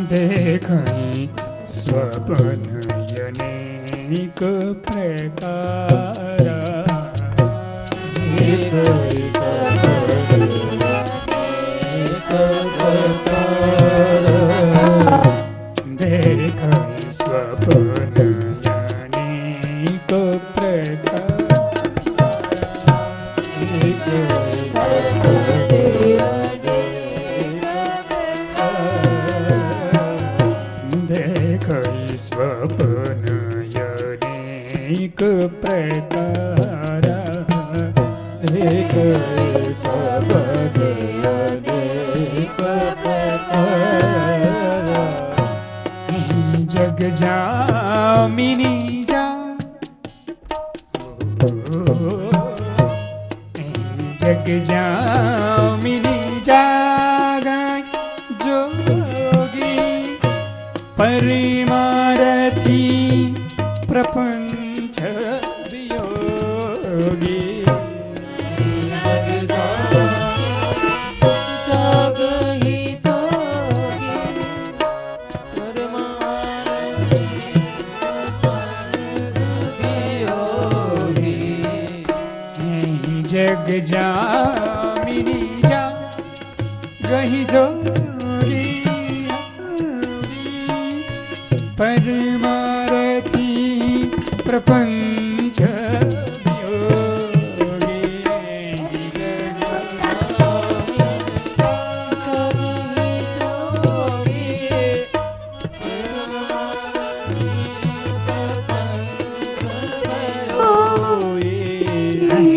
देखई स्वप्न अनेक प्रकारा, देखई स्वप्न अनेक प्रकारा, देखई स्वप्न अनेक प्रकारा, देखई स्वप्न अनेक प्रकारा, जग जामिनी जा, जग जामिनी जागा जोगी, परिमारती प्रपंच वियोगी, जग जामिनी जा गही जोगी, परमारती प्रपंच वियोगी,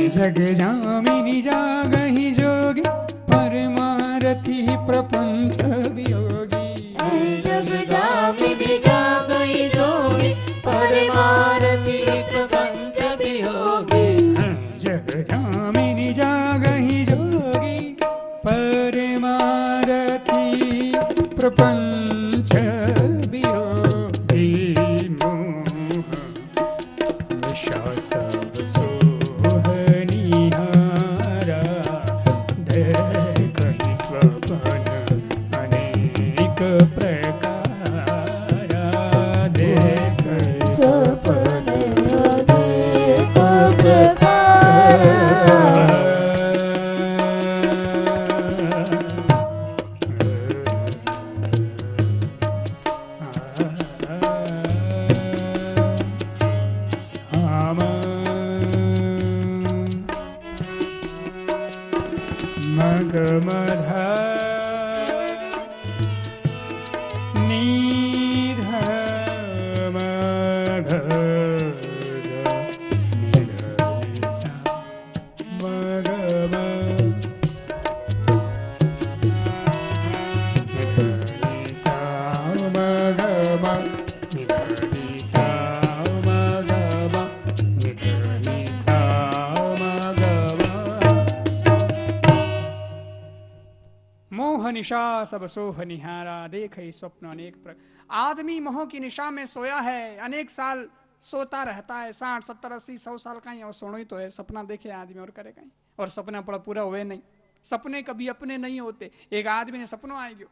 जगजामिनी जागहि जोगी परमारथी प्रपंच वियोगी जगजामिनी जागहि जोगी परमारथी प्रपंच वियोगी जगजामिनी जागहि जोगी परमारथी प्रपंच वियोगी मोह निशा सब सोहनिहारा देखहि स्वप्न अनेक प्रकारा देखहि स्वप्न अनेक प्रकार मगमधा नीध मघ मोह निशा सब सोह निहारा देखे स्वप्न अनेक आदमी मोह की निशा में सोया है, अनेक साल सोता रहता है, 60 70 80 100 साल का ही और सोना ही तो है, सपना देखे आदमी और करे कहीं, और सपना पड़ा पूरा हुए नहीं। सपने कभी अपने नहीं होते। एक आदमी ने सपनों आ गयो,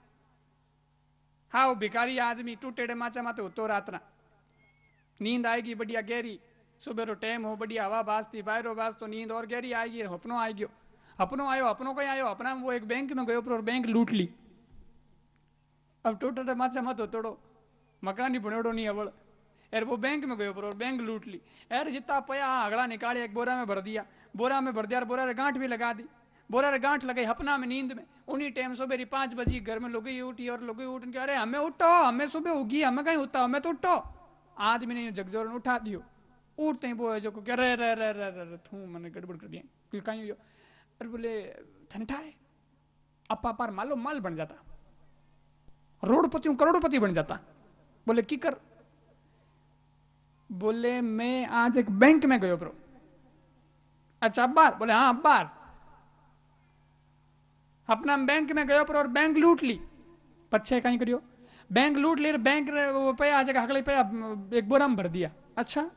हाँ वो भिखारी आदमी टूटे माचा माते होतो रातना नींद आएगी बढ़िया गहरी, सुबह रो टाइम हो बढ़िया हवा बाजती बाहरो बाज तो नींद और गहरी आएगी, अपनो आ गयो, अपनो आयो, अपनो कहीं आयो, अपना वो एक बैंक में गयो पर बैंक लूट ली। अब टूटे माचा मत हो तोड़ो मकान ही बनेड़ो नहीं अवल, यार वो बैंक में गयो पर बैंक लूट ली। यार जितना पया अगला निकाले एक बोरा में भर दिया, बोरा में भर दिया, बोरा रे गांठ भी लगा दी, बोरा रे गांठ लगाई अपना में नींद में। उन्हीं टाइम सुबह 5 बजी घर में लोग उठी और लोग उठ के अरे हमें उठो, हमें सुबह उगी, हमें कहीं उठा, हमें तो उठो। आदमी ने जगजोर उठा दियो, उठते ही वो जो रे रे रे रे रे थू मैंने गड़बड़ कर दिया कहीं। अरे बोले थनठा है अपा पार मालो माल बन जाता, रोडपति हूं करोड़पति बन जाता। बोले की कर? बोले मैं आज एक बैंक में गयो प्रो। अच्छा अब्बार? बोले हाँ अब्बार। अपना बैंक में गयो पर और बैंक लूट ली, पच्छे कहीं करियो बैंक लूट ली, बैंक वो पे आ जाएगा हकले पे एक बोरा में भर दिया। अच्छा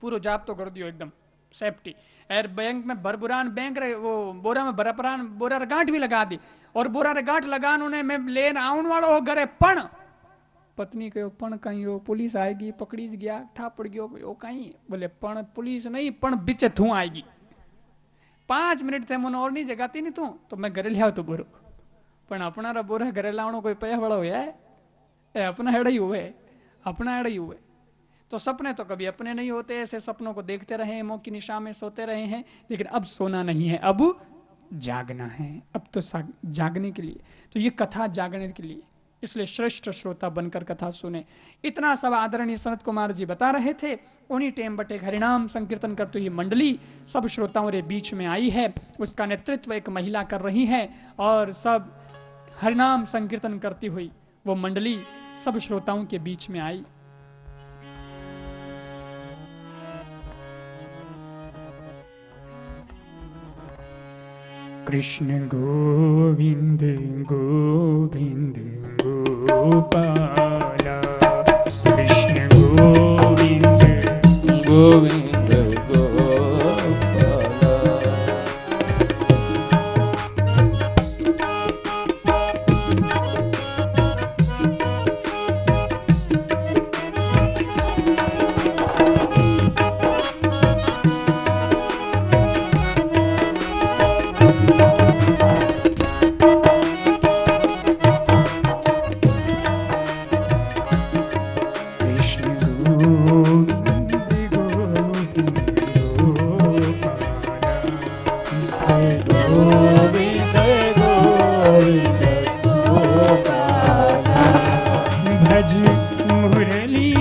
पूरा जाप तो कर दियो एकदम सेफ्टी, और बैंक में भर बुरान बैंक रे वो बोरा में भरा परान बोरा रे गांठ भी लगा दी, और बोरा रे गांठ लगान उन्हें मैं लेन आउन वालो हो घरे पण पत्नी कहो पण कहीं हो पुलिस आएगी पकड़ी गया ठा पड़ गयो कहीं। बोले पण पुलिस नहीं पण बिचे थू आएगी, 5 मिनट थे मन और नहीं जगाती नहीं तू तो मैं घरे लिया तो बोरो, पण अपना रा बोरा घरे लावनो कोई पया वाला होया है? अपना हेड़ा ही हुए, अपना हेड़ा ही हुए। तो सपने तो कभी अपने नहीं होते, ऐसे सपनों को देखते रहे, मोह की निशा में सोते रहे हैं, लेकिन अब सोना नहीं है, अब जागना है। अब तो जागने के लिए, तो ये कथा जागने के लिए, इसलिए श्रेष्ठ श्रोता बनकर कथा सुने। इतना सब आदरणीय सनत कुमार जी बता रहे थे। उन्हीं टेम बटे हरिनाम संकीर्तन करते हुए मंडली सब श्रोताओं के बीच में आई है, उसका नेतृत्व एक महिला कर रही है, और सब हरिनाम संकीर्तन करती हुई वो मंडली सब श्रोताओं के बीच में आई। कृष्ण गोविंद गोविंद गोपाला, कृष्ण गोविंद गोविंद गोपाला।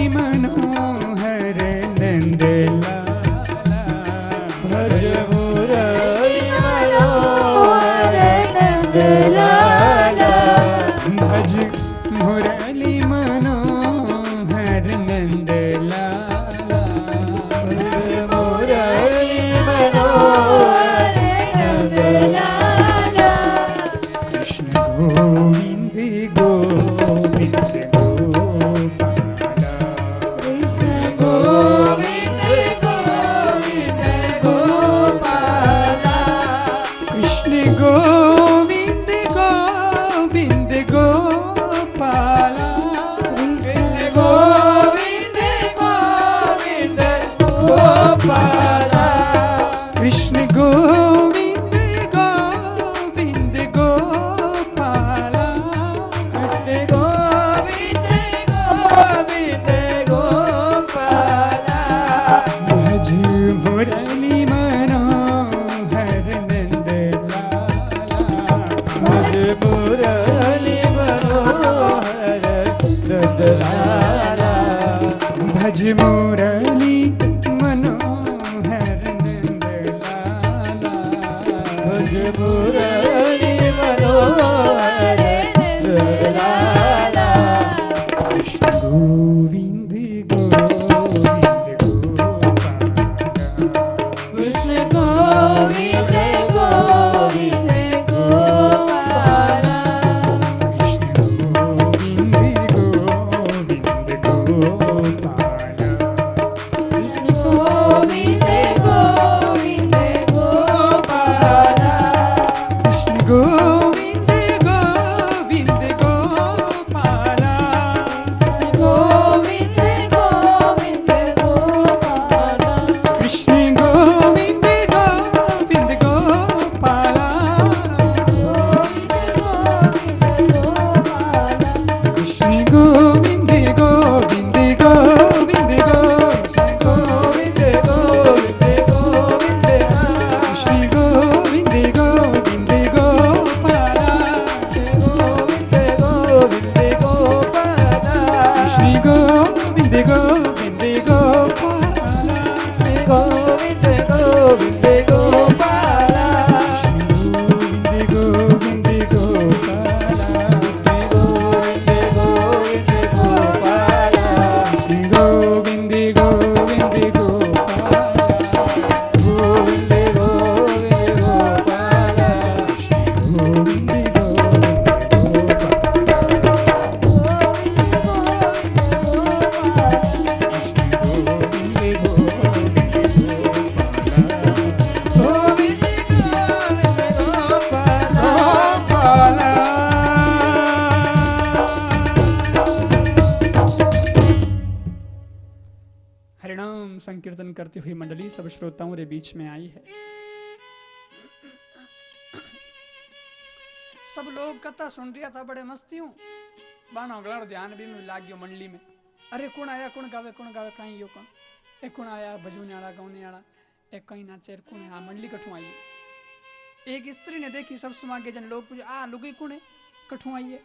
मनोहर नंद लाला, भज गोपाला कृष्ण गोविंद गोविंद गोपाला कृष्ण गोविंद गोविंद गोपाला भज मुरली मनोहर नंद लाला भज मुरली मनोहर नंदलाला भज मुरली मनोहर नंद लाला भज मुरली मनोहर नंदलाला कृष्ण गोविंद गोविंद गोपाला कृष्ण गोविंद गोविंद गोपाला कृष्ण गोविंद गोविंद गोपाला कृष्ण गोविंद गोविंद गोपाला कृष्ण गोविंद गोविंद गोपाला गोविंद गोविंद गोपाला कृष्ण गोविंद गोविंद गोपाला कृष्ण गोविंद गोविंद गोविंद गोविंद गोविंद गोविंद कृष्ण गोविंद गोविंद गोपाला गोविंद गोविंद गोपाला कृष्ण गोविंद गोविंद गोपाला गोविंद गोविंद गोपाला गोविंद गोविंद गोपाला गोविंद गोविंद गोपाला गोविंद गोविंद गोपाला गोविंद गोविंद गोपाला गोविंद हरिनाम संकीर्तन करती हुई मंडली सब श्रोताओं के बीच में आई है। सब लोग कथा सुन रहा था, बड़े मस्ती हूँ बानो गलर ध्यान भी में लाग गयो मंडली में। अरे कौन आया, कौन गावे कहीं यो कौन एक कौन आया भजूने वाला गाउने वाला एक कहीं नाचे कौन है। मंडली कठू आई है। एक स्त्री ने देखी सब सुमागे जन लोग पूछे आ लुगी कौन है, कठू आई है।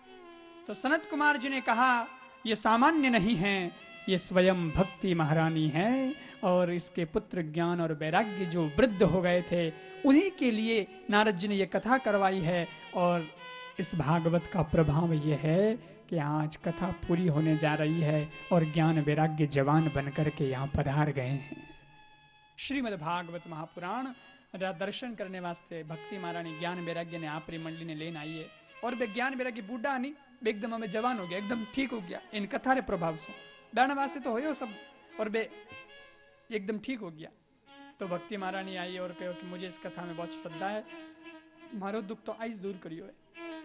तो सनत कुमार जी ने कहा ये सामान्य नहीं है, ये स्वयं भक्ति महारानी है और इसके पुत्र ज्ञान और वैराग्य जो वृद्ध हो गए थे उन्हीं के लिए नारद जी ने ये कथा करवाई है। और इस भागवत का प्रभाव ये है कि आज कथा पूरी होने जा रही है और ज्ञान वैराग्य जवान बनकर के यहाँ पधार गए हैं। श्रीमद् भागवत महापुराण दर्शन करने वास्ते भक्ति महारानी ज्ञान वैराग्य ने आपरी मंडली ने लेन आई है। और वे ज्ञान वैराग्य बूढ़ा नहीं एकदम हमें जवान हो गया, एकदम ठीक हो गया इन कथा रे प्रभाव से। डाण वास्ते तो हो सब और बे एकदम ठीक हो गया। तो भक्ति महारानी आई और कहो कि मुझे इस कथा में बहुत श्रद्धा है, मारो दुख तो आइस दूर करियो है,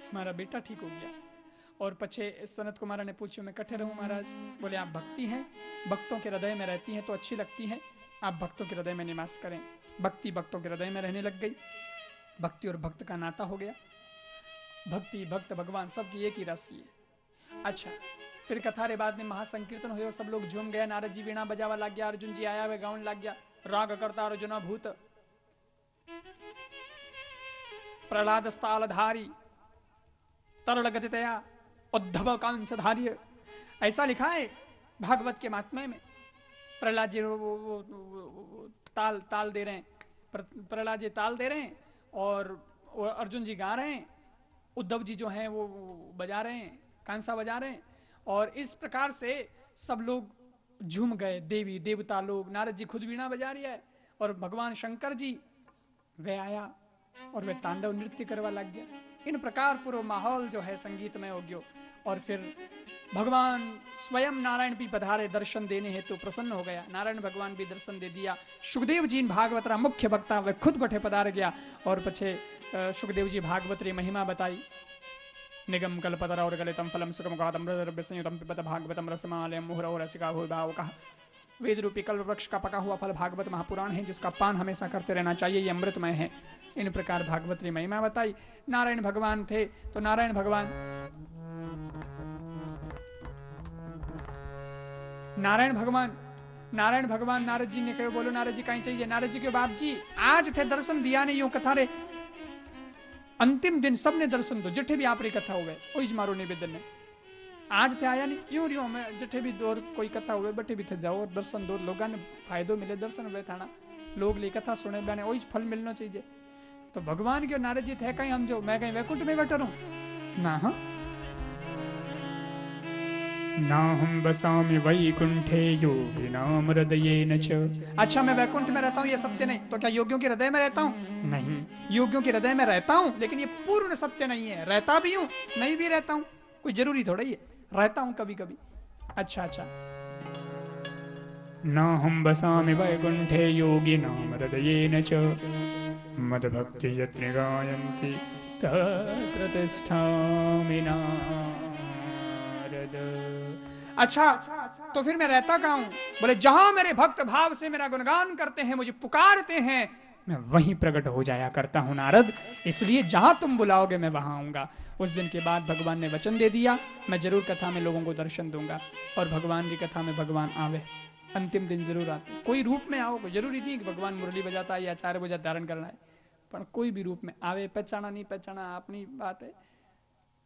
हमारा बेटा ठीक हो गया। और पछे सनत कुमार ने पूछो मैं कठे रहूं महाराज। बोले आप भक्ति हैं, भक्तों के हृदय में रहती हैं तो अच्छी लगती हैं, आप भक्तों के हृदय में निवास करें। भक्ति भक्तों के हृदय में रहने लग गई, भक्ति और भक्त का नाता हो गया। भक्ति भक्त भगवान सबकी एक ही राशि है। अच्छा फिर कथा रे बाद में महासंकीर्तन हो, सब लोग झूम गया। नारद जी वीणा बजावा लग गया, अर्जुन जी आया वे गाउन लग गया, राग करता अर्जुना भूत प्रहलाद स्थालधारी तरल गतितया उद्धव कांसधार्य। ऐसा लिखा है भागवत के महात्म्य में। प्रहलाद जी वो ताल दे रहे हैं, प्रहलाद जी ताल दे रहे हैं और अर्जुन जी गा रहे हैं, उद्धव जी जो हैं वो बजा रहे हैं, कांसा बजा रहे हैं। और इस प्रकार से सब लोग झूम गए, देवी देवता लोग। नारद जी खुद वीणा बजा रही है और भगवान शंकर जी वे आया और वे तांडव नृत्य करवा लग गया। इन प्रकार पूरा माहौल जो है संगीतमय हो गया। और फिर भगवान स्वयं नारायण भी पधारे दर्शन देने हेतु तो प्रसन्न हो गया। नारायण भगवान भी दर्शन दे दिया। सुखदेव जी भागवत रा मुख्य वक्ता वे खुद बठे पधार गया और पछे सुखदेव जी भागवत री महिमा बताई। निगम कल्पतरा और गलितम फलम सुखम गातम हृदय संयुतम पिबत भागवतम रसमालयम मुहुरहो रसिका भूभाव कहा। वेद रूपी कल्प वृक्ष का पका हुआ फल भागवत महापुराण है, जिसका पान हमेशा करते रहना चाहिए, ये अमृतमय है। इन प्रकार भागवत ने महिमा बताई। नारायण भगवान थे तो नारायण भगवान नारद जी ने कहो, बोलो नारद जी कहीं चाहिए? नारद जी के बाप जी आज थे दर्शन दिया नहीं यूं कथा रे, अंतिम दिन सबने दर्शन दो, जिठे भी आप री कथा हुए ओइज मारो निवेदन ने, आज थे आया नहीं यूं रियो में जिठे भी दौर कोई कथा हुए बटे भी थे जाओ और दर्शन दो, लोगों ने फायदो मिले दर्शन हुए थाना, लोग ली कथा सुने बने ओइज फल मिलना चाहिए। तो भगवान क्यों नारद जी थे कहीं हम जो मैं कहीं वैकुंठ में बैठा रहूं ना, हाँ ना हम बसामि वैकुंठे योगिनाम हृदयेन च। अच्छा मैं वैकुंठ में रहता हूँ ये सत्य नहीं, तो क्या योगियों के हृदय में रहता हूँ? नहीं, योगियों के हृदय में रहता हूँ, लेकिन ये पूर्ण सत्य नहीं है, रहता भी हूँ नहीं भी रहता हूँ, कोई जरूरी थोड़ा ही है, रहता हूँ कभी कभी। अच्छा न हम बसामि वैकुंठे योगिनाम हृदयेन च मद्भक्ति यत्र गायन्ति तत्र तिष्ठामि नारद। अच्छा तो फिर मैं रहता कहाँ हूं? बोले जहां मेरे भक्त भाव से मेरा गुणगान करते हैं, मुझे पुकारते हैं, मैं वहीं प्रकट हो जाया करता हूं नारद, इसलिए जहां तुम बुलाओगे मैं वहां आऊंगा। उस दिन के बाद भगवान ने वचन दे दिया, मैं जरूर कथा में लोगों को दर्शन दूंगा, और भगवान की कथा में भगवान आवे, अंतिम दिन जरूर आते, कोई रूप में आओ, कोई जरूरी नहीं कि भगवान मुरली बजाता है या 4 बजे धारण करना है, पर कोई भी रूप में आवे, पहचाना नहीं पहचाना अपनी बात है,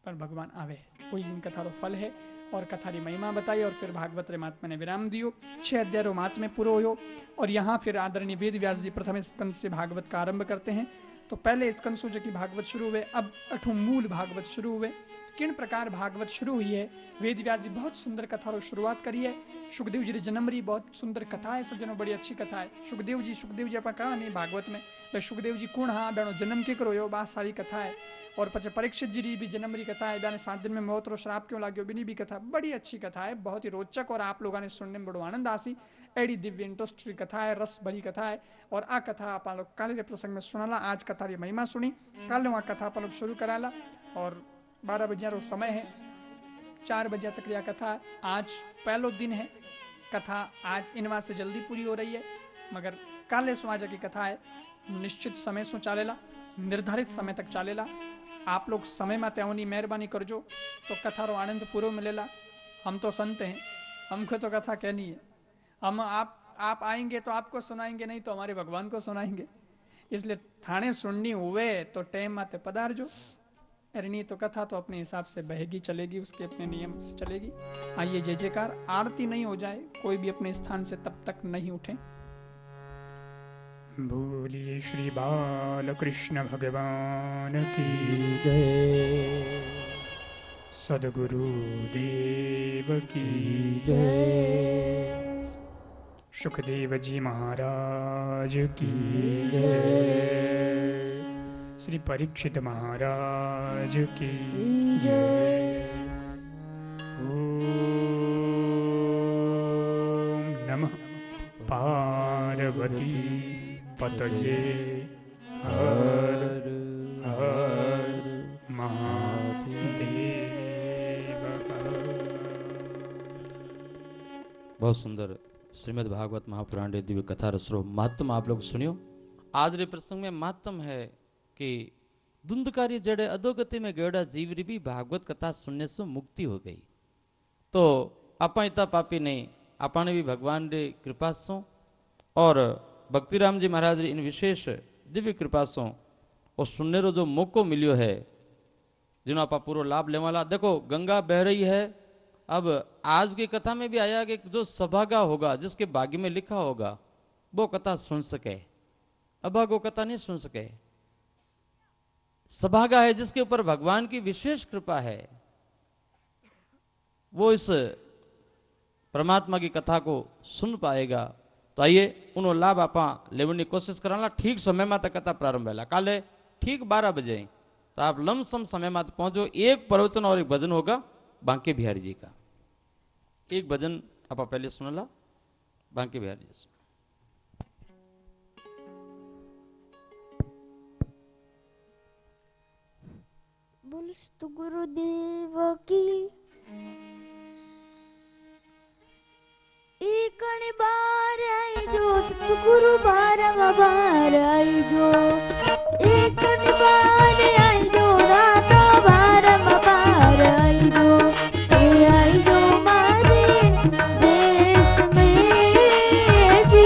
पर भगवान आवे, कोई इन कथा रो फल है। और कथा री महिमा बताई, और फिर भागवत रे महात्मा ने विराम दियो, 6 अध्याय रो महात्म्य पूरो हो। और यहाँ फिर आदरणीय वेद व्यास जी प्रथम स्कंद से भागवत का आरंभ करते हैं। तो पहले स्कंद से जो की भागवत शुरू हुए, अब 8 मूल भागवत शुरू हुए। किन प्रकार भागवत शुरू हुई है? वेद व्यास जी बहुत सुंदर कथा रो शुरुआत करी है। सुखदेव जी री जन्मरी बहुत सुंदर कथा है, सज्जनों बड़ी अच्छी कथा है। सुखदेव जी अपन कहा नहीं भागवत में, सुखदेव जी कौन हाँ बेनो जन्म के करो, यो बात सारी कथा है। और पचे परीक्षित जी री भी जन्मरी कथा है, बेने 7 दिन में मौत रो श्राप क्यों लाग्यो, बिनी भी कथा बड़ी अच्छी कथा है, बहुत ही रोचक, और आप लोगों ने सुनने में बड़ो आनंद आसी। एडी दिव्य इंटरेस्ट की कथा है, रस भरी कथा है। और आ कथा आप लोग काले रे प्रसंग में सुनाला, आज कथा री महिमा सुनी, कल वहाँ कथा आप लोग शुरू कराला। और 12 बजे रो समय है, 4 बजे तक यह कथा, आज पहलो दिन है कथा, आज इन वास्ते जल्दी पूरी हो रही है, मगर काले समाज की कथा है, निश्चित समय से चालेला, निर्धारित समय तक चालेला। आप लोग समय में त्यावनी मेहरबानी करजो तो कथा रो आनंद पूरो मिलेला। हम तो संत हैं, हमको तो कथा कहनी है, हम आप आएंगे तो आपको सुनाएंगे, नहीं तो हमारे भगवान को सुनाएंगे, इसलिए थाने सुननी हुए तो टाइम आते पधारजो, नहीं तो कथा तो अपने हिसाब से बहेगी चलेगी, उसके अपने नियम से चलेगी। आइए जय जयकार, आरती नहीं हो जाए, कोई भी अपने स्थान से तब तक नहीं उठे। बोलिए श्री बाल कृष्ण भगवान की जय, सदगुरु देव की जय, सुखदेव जी महाराज की जय, श्री परीक्षित महाराज की जय। ओम नमः पार्वती पतये हर हर महादेव। बहुत सुंदर श्रीमद् भागवत महापुराण रे दिव्य कथा रसरो महत्म आप लोग सुनियो। आज रे प्रसंग में महत्म है कि धुंधकारी जड़े अधोगति में गयोड़ा जीव री भी भागवत कथा सुनने से मुक्ति हो गई। तो आपा इतना पापी नहीं, आपा ने भी भगवान रे कृपा सो और भक्तिराम जी महाराज री इन विशेष दिव्य कृपा सो और सुनने रो जो मौको मिलियो है, जिन्हों आपा पूरा लाभ लेने वाला। देखो गंगा बह रही है, अब आज की कथा में भी आया कि जो सभागा होगा, जिसके भाग्य में लिखा होगा, वो कथा सुन सके, अभागो कथा नहीं सुन सके। सभागा है जिसके ऊपर भगवान की विशेष कृपा है, वो इस परमात्मा की कथा को सुन पाएगा। तो आइए उन्होंने लाभ आपा लेवनी कोशिश कराला। ठीक समय में तक कथा प्रारंभ है, काले ठीक 12 बजे, तो आप लमसम समय में पहुंचो। एक प्रवचन और एक भजन होगा बांके बिहारी जी का। एक भजन आप पहले सुनला बांके बिहारी जी से। बोलस्तु गुरुदेव की एक बार बार आई जो एक बार आई जो दाता बार बार आई जो मारे देश में जी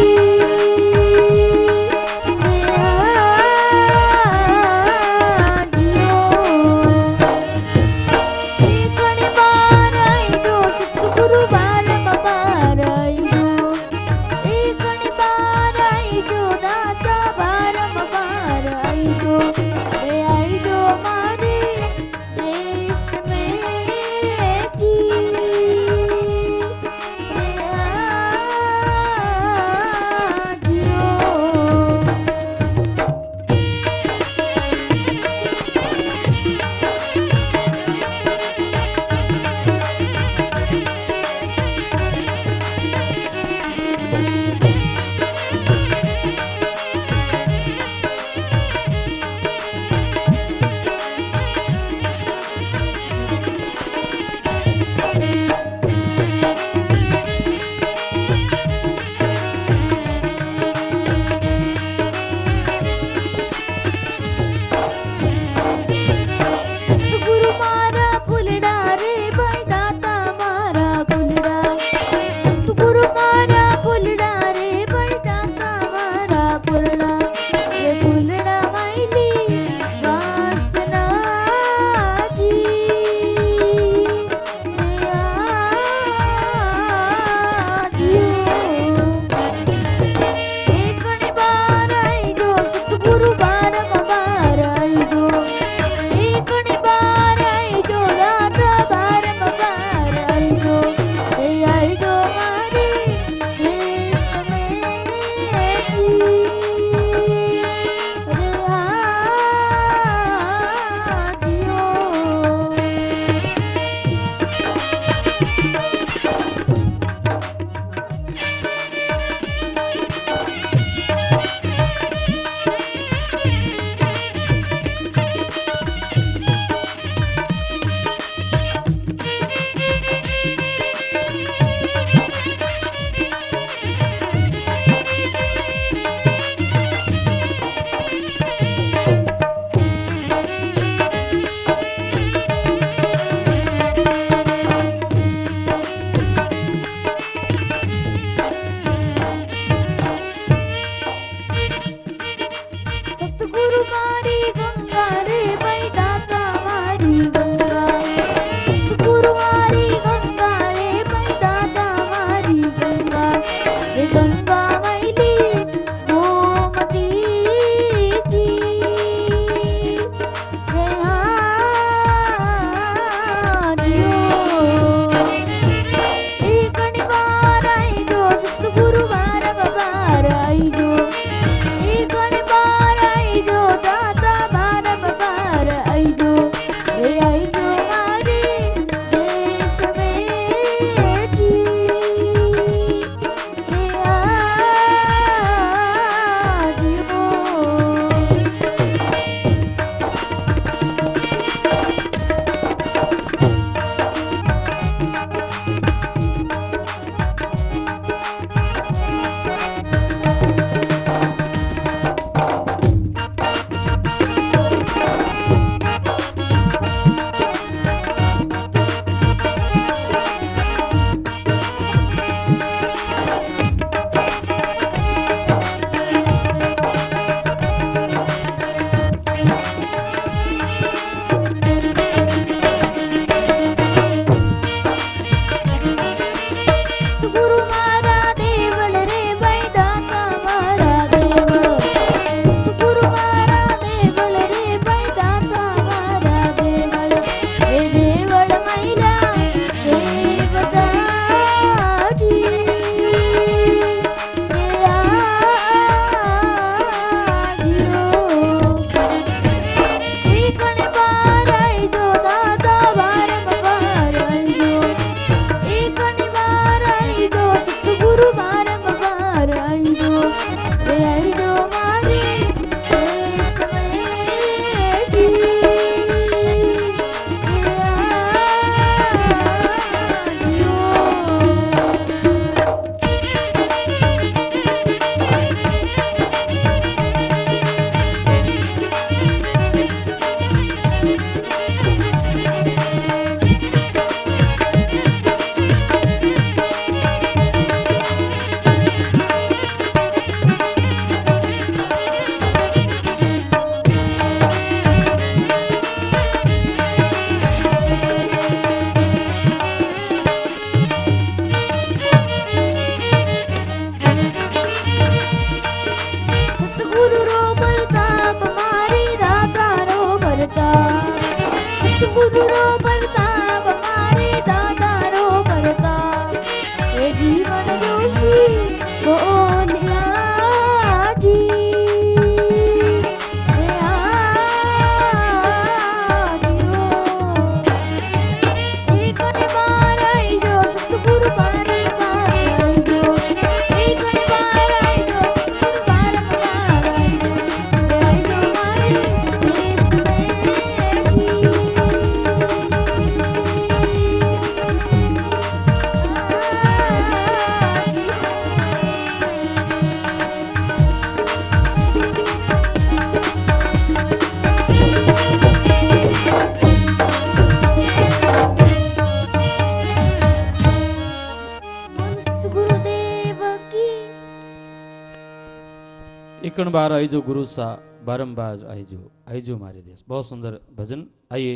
इकन बार आई जो गुरु सा बारंबार आई जो हमारे देश। बहुत सुंदर भजन। आइए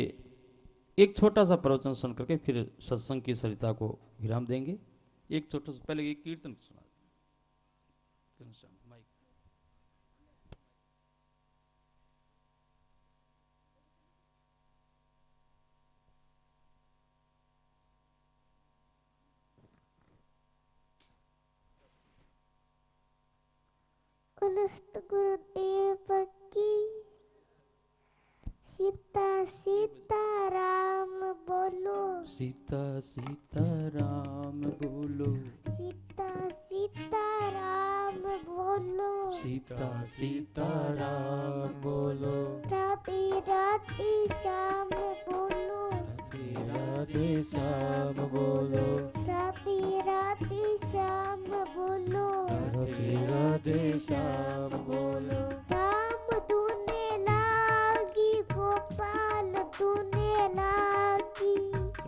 एक छोटा सा प्रवचन सुन करके फिर सत्संग की सरिता को विराम देंगे। एक छोटा सा पहले एक कीर्तन सुना। उलस्त गुरुदेव की सीता सीता राम बोलो, सीता सीता राम बोलो, सीता सीता राम बोलो, सीता सीता राम बोलो, राधे राधे श्याम बोलो, राधे श्याम बोलो, राधे राधे श्याम बोलो, राधे श्याम बोलो। राम धुने लागी गोपाल धुने लागी,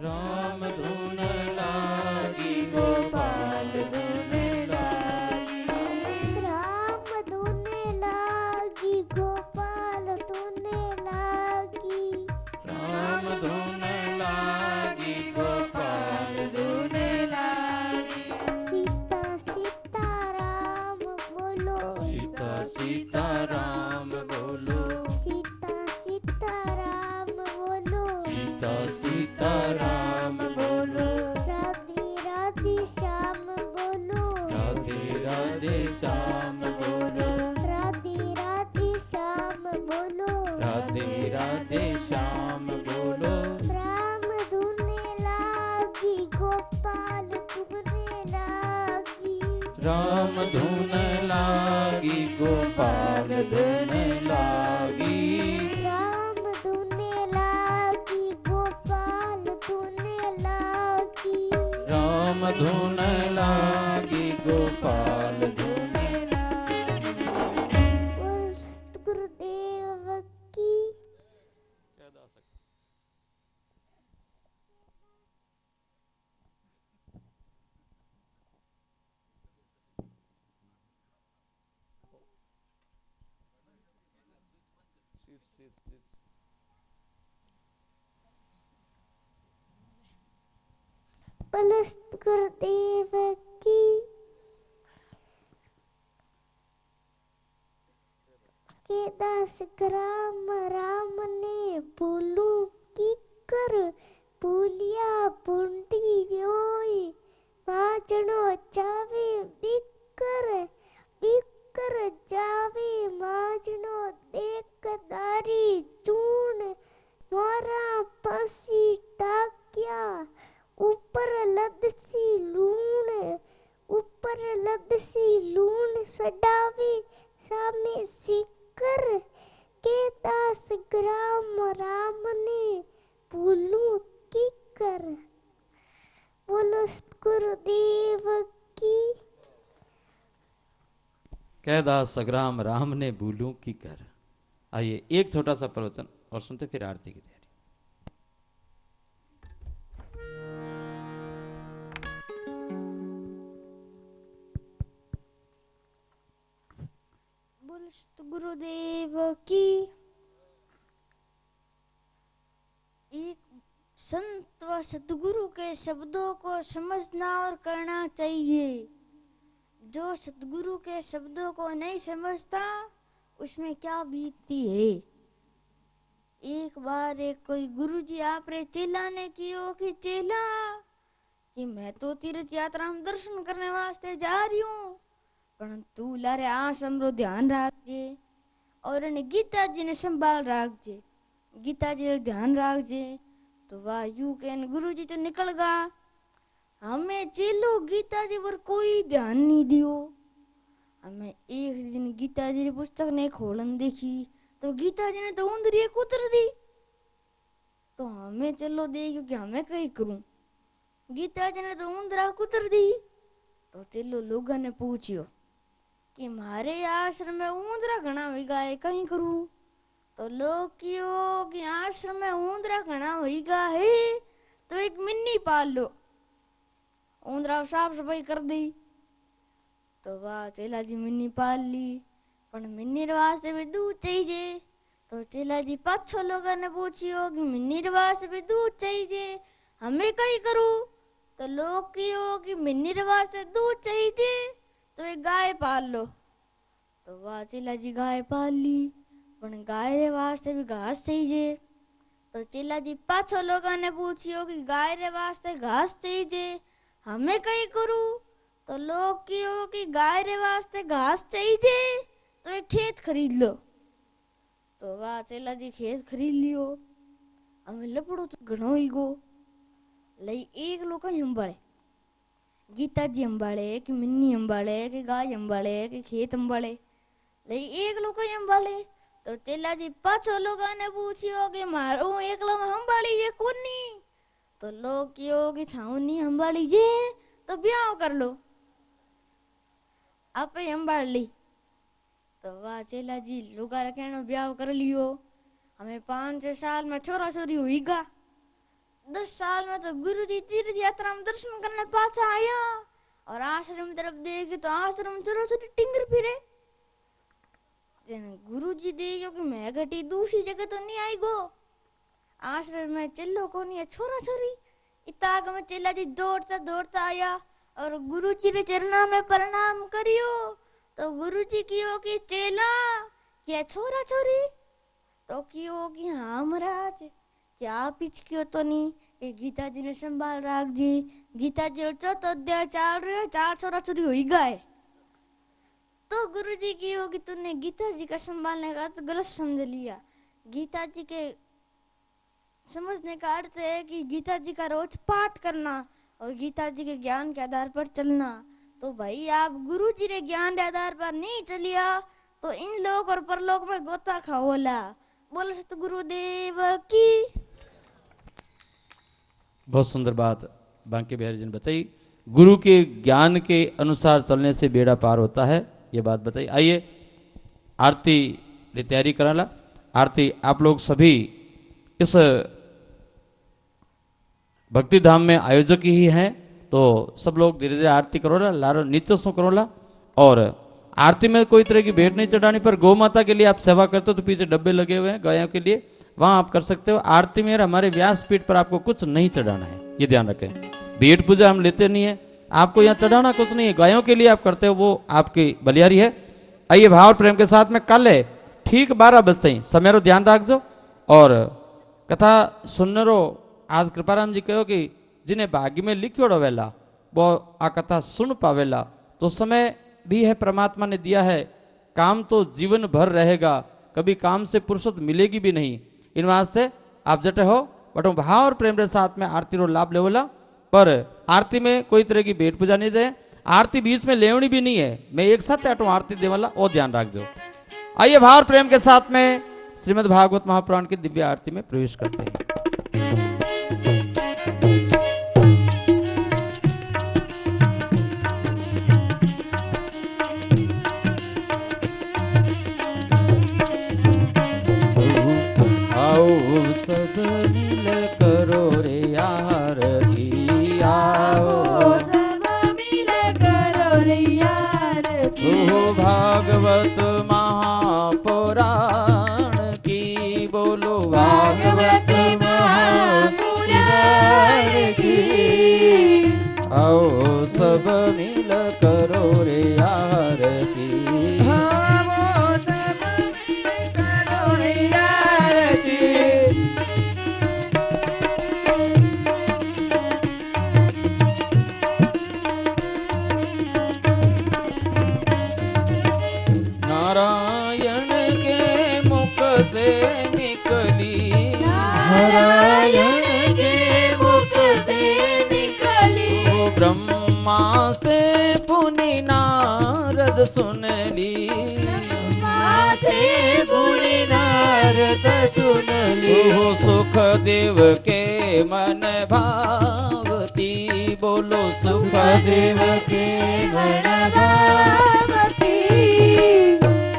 राम धुन लागी गोपाल धुन लागी, राम धुने लागी गोपाल धुने लागी, राम धुन लागी गोपाल धुन लागी, सीता सीता राम बोलो, सीता सीता राम बोलो, सीता सीता राम बोलो, सीता सीता राम बोलो, राधे राधे श्याम बोलो, राधे राधे श्याम बोलो, राधे राधे श्याम बोलो, राधे राधे श्याम बोलो, राम धुने लागी गोपाल धुने लागी, राम धुन लागी गोपाल धुन लागी, राम धुने लागी गोपाल धुने लागी, राम धुन लागी गोपाल धुन लागी। गुरुदेव की पलस्त गुरुदेव की के 10 ग्राम राम ने बोलू की कर बोलिया बुंडी जोई माजनो जावे बिकर बिकर जावे माजनो देख दारी चून मोरा पसी टाकिया ऊपर लदसी लूण ऊपर लदसी लूण सडावी सामे सिकर के 10 ग्राम राम ने बोलू की कर बोलो गुरुदेव की कैदास सग्राम राम ने भूलूं की कर। आइए एक छोटा सा प्रवचन और सुनते फिर आरती की तैयारी। बोलो गुरुदेव की एक संत व सद्गुरु के शब्दों को समझना और करना चाहिए। जो सद्गुरु के शब्दों को नहीं समझता उसमें क्या बीतती है। एक बार एक कोई गुरुजी आप रे चेला ने कियो कि चेला कि मैं तो तीर्थ यात्रा में दर्शन करने वास्ते जा रही हूँ पर तू लारे आश्रम रो ध्यान रखजे और गीता जी ने संभाल रखजे गीता जी रो ध्यान रखजे। तो वाह यू के गुरु जी तो निकल गा हमें चेलो गीता जी पर कोई ध्यान नहीं दियो। हमें एक दिन गीता जी की पुस्तक ने खोलन देखी तो गीता जी ने तो उंदरी कुतर दी। तो हमें चलो देखो कि हमें कहीं करूं। गीता जी ने तो उंदरा कुतर दी। तो चलो लोगों ने पूछियो कि हमारे आश्रम में उंदरा घना होगा है कहीं करूं। तो लोग कियो कि आश्रम में उंदरा घना होगा है तो एक मिन्नी पाल लो। उंदरा साफ सफाई कर दी। तो वाह चेला जी मिन्नी पाल ली। पण मिन्नीर वास्ते भी दूध चाहिए। तो चेला जी 5-6 लोगों ने पूछियो कि मिन्नीर वास्ते भी दूध चाहिए, हमें कई करूं? तो लोग कियो कि मिन्नीर वास्ते दूध चाहिए तो एक गाय पाल लो। तो वह चेला जी गाय पाल ली, पण गाय रे वास्ते भी घास चाहिए। तो चेला जी 5-6 लोगों ने पूछियो कि गाय रे वास्ते घास चाहिए, हमें कई करूं? तो लोग कियो कि गाय रे वास्ते घास चाहिए तो एक खेत खरीद लो। तो वाह चेला जी खेत खरीद लियो। हमें लपड़ो तो घणो ही गो लई एक लोग अंबाड़े, गीता जी अंबाड़े कि मिन्नी अंबाड़े कि गाय अंबाड़े कि खेत अंबाड़े, लई एक लोग अंबाड़े। तो चेला जी 5-6 लोगों ने पूछियो कि मारो एक लोग अंबाड़ी ये कोनी? तो लोग कियो कि थाऊ नी अंबाड़ी जे तो ब्याह कर लो। आपे अंबाड़ ली। तो वाह चेला जी लुगा रखेनो ब्याह कर लियो। हमें 5-6 साल में छोरा छोरी हुईगा। 10 साल में तो गुरु जी तीर्थ यात्रा में दर्शन करने पाछा आया और आश्रम तरफ देखे तो आश्रम छोरा छोरी टिंगर फिरे। गुरु जी देखो कि मैं घटी दूसरी जगह तो नहीं आई गो, आश्रम में चलो को नहीं है छोरा छोरी। इताग में चेला जी दौड़ता दौड़ता आया और गुरु जी रे चरणा में प्रणाम करियो। तो गुरु जी कियो कि चेला क्या छोरा छोरी? तो कियो कि हाँ महाराज, क्या पिछकियो तो नहीं कि गीता जी ने संभाल राख जी। गीता जी रो 4 अध्याय चल रहे 4 छोरा छोरी हुई गए। तो गुरु जी कियो कि तूने गीता जी का संभालने का तो गलत समझ लिया। गीता जी के समझने का अर्थ है कि गीता जी का रोज पाठ करना और गीता जी के ज्ञान के आधार पर चलना। तो भाई आप गुरु जी के ज्ञान के आधार पर नहीं चलिया तो इन लोक और परलोक में गोता खाओला। बोलो सतगुरुदेव की। बहुत सुंदर बात बांके बिहारी जी ने बताई। गुरु के ज्ञान के अनुसार चलने से बेड़ा पार होता है, ये बात बताई। आइए आरती की तैयारी कराला। आरती आप लोग सभी इस भक्ति धाम में आयोजक ही हैं, तो सब लोग धीरे धीरे आरती करोला, लारो नीचे सो करोला। और आरती में कोई तरह की भेंट नहीं चढ़ानी, पर गौ माता के लिए आप सेवा करते हो तो पीछे डब्बे लगे हुए हैं गायों के लिए, वहां आप कर सकते हो। आरती में हमारे व्यासपीठ पर आपको कुछ नहीं चढ़ाना है, ये ध्यान रखें। भेंट पूजा हम लेते नहीं है, आपको यहाँ चढ़ाना कुछ नहीं है, गायों के लिए आप करते हो, वो आपकी बलियारी है। आइए भाव और प्रेम के साथ में कल है ठीक 12 बजते ही समय रो ध्यान रखो। और कथा सुनने रो आज कृपाराम जी कहो कि जिन्हें भाग्य में लिखियोड़ो वेला वो आ कथा सुन पावेला। तो समय भी है प्रमात्मा ने दिया है, काम तो जीवन भर रहेगा, कभी काम से फुर्सत मिलेगी भी नहीं। इन वास्ते आप जटे हो बट भाव और प्रेम के साथ में आरती रो लाभ लेवला। पर आरती में कोई तरह की भेंट पूजा नहीं दे, आरती बीच में लेवनी भी नहीं है, मैं एक साथ आटो आरती देवाला और ध्यान रखो। आइए भाव और प्रेम के साथ में श्रीमद् भागवत महापुराण की दिव्य आरती में प्रवेश करते हैं। सब मिल करो रे यार की, आओ सब मिल करो रे यार की, भागवत महापुराण की, बोलो भागवत महापुराण की। आओ सब मिल करो रे यार की, सब मिल करो रे यार की। नारायण के मुख से निकली, नारायण के मुख से निकली, वो ब्रह्मा से पुनि नारद सुन ली, ब्रह्मा से पुनि नारद सुन ली, वो सुख देव के मन भावती, बोलो सुख देव के मन भावती।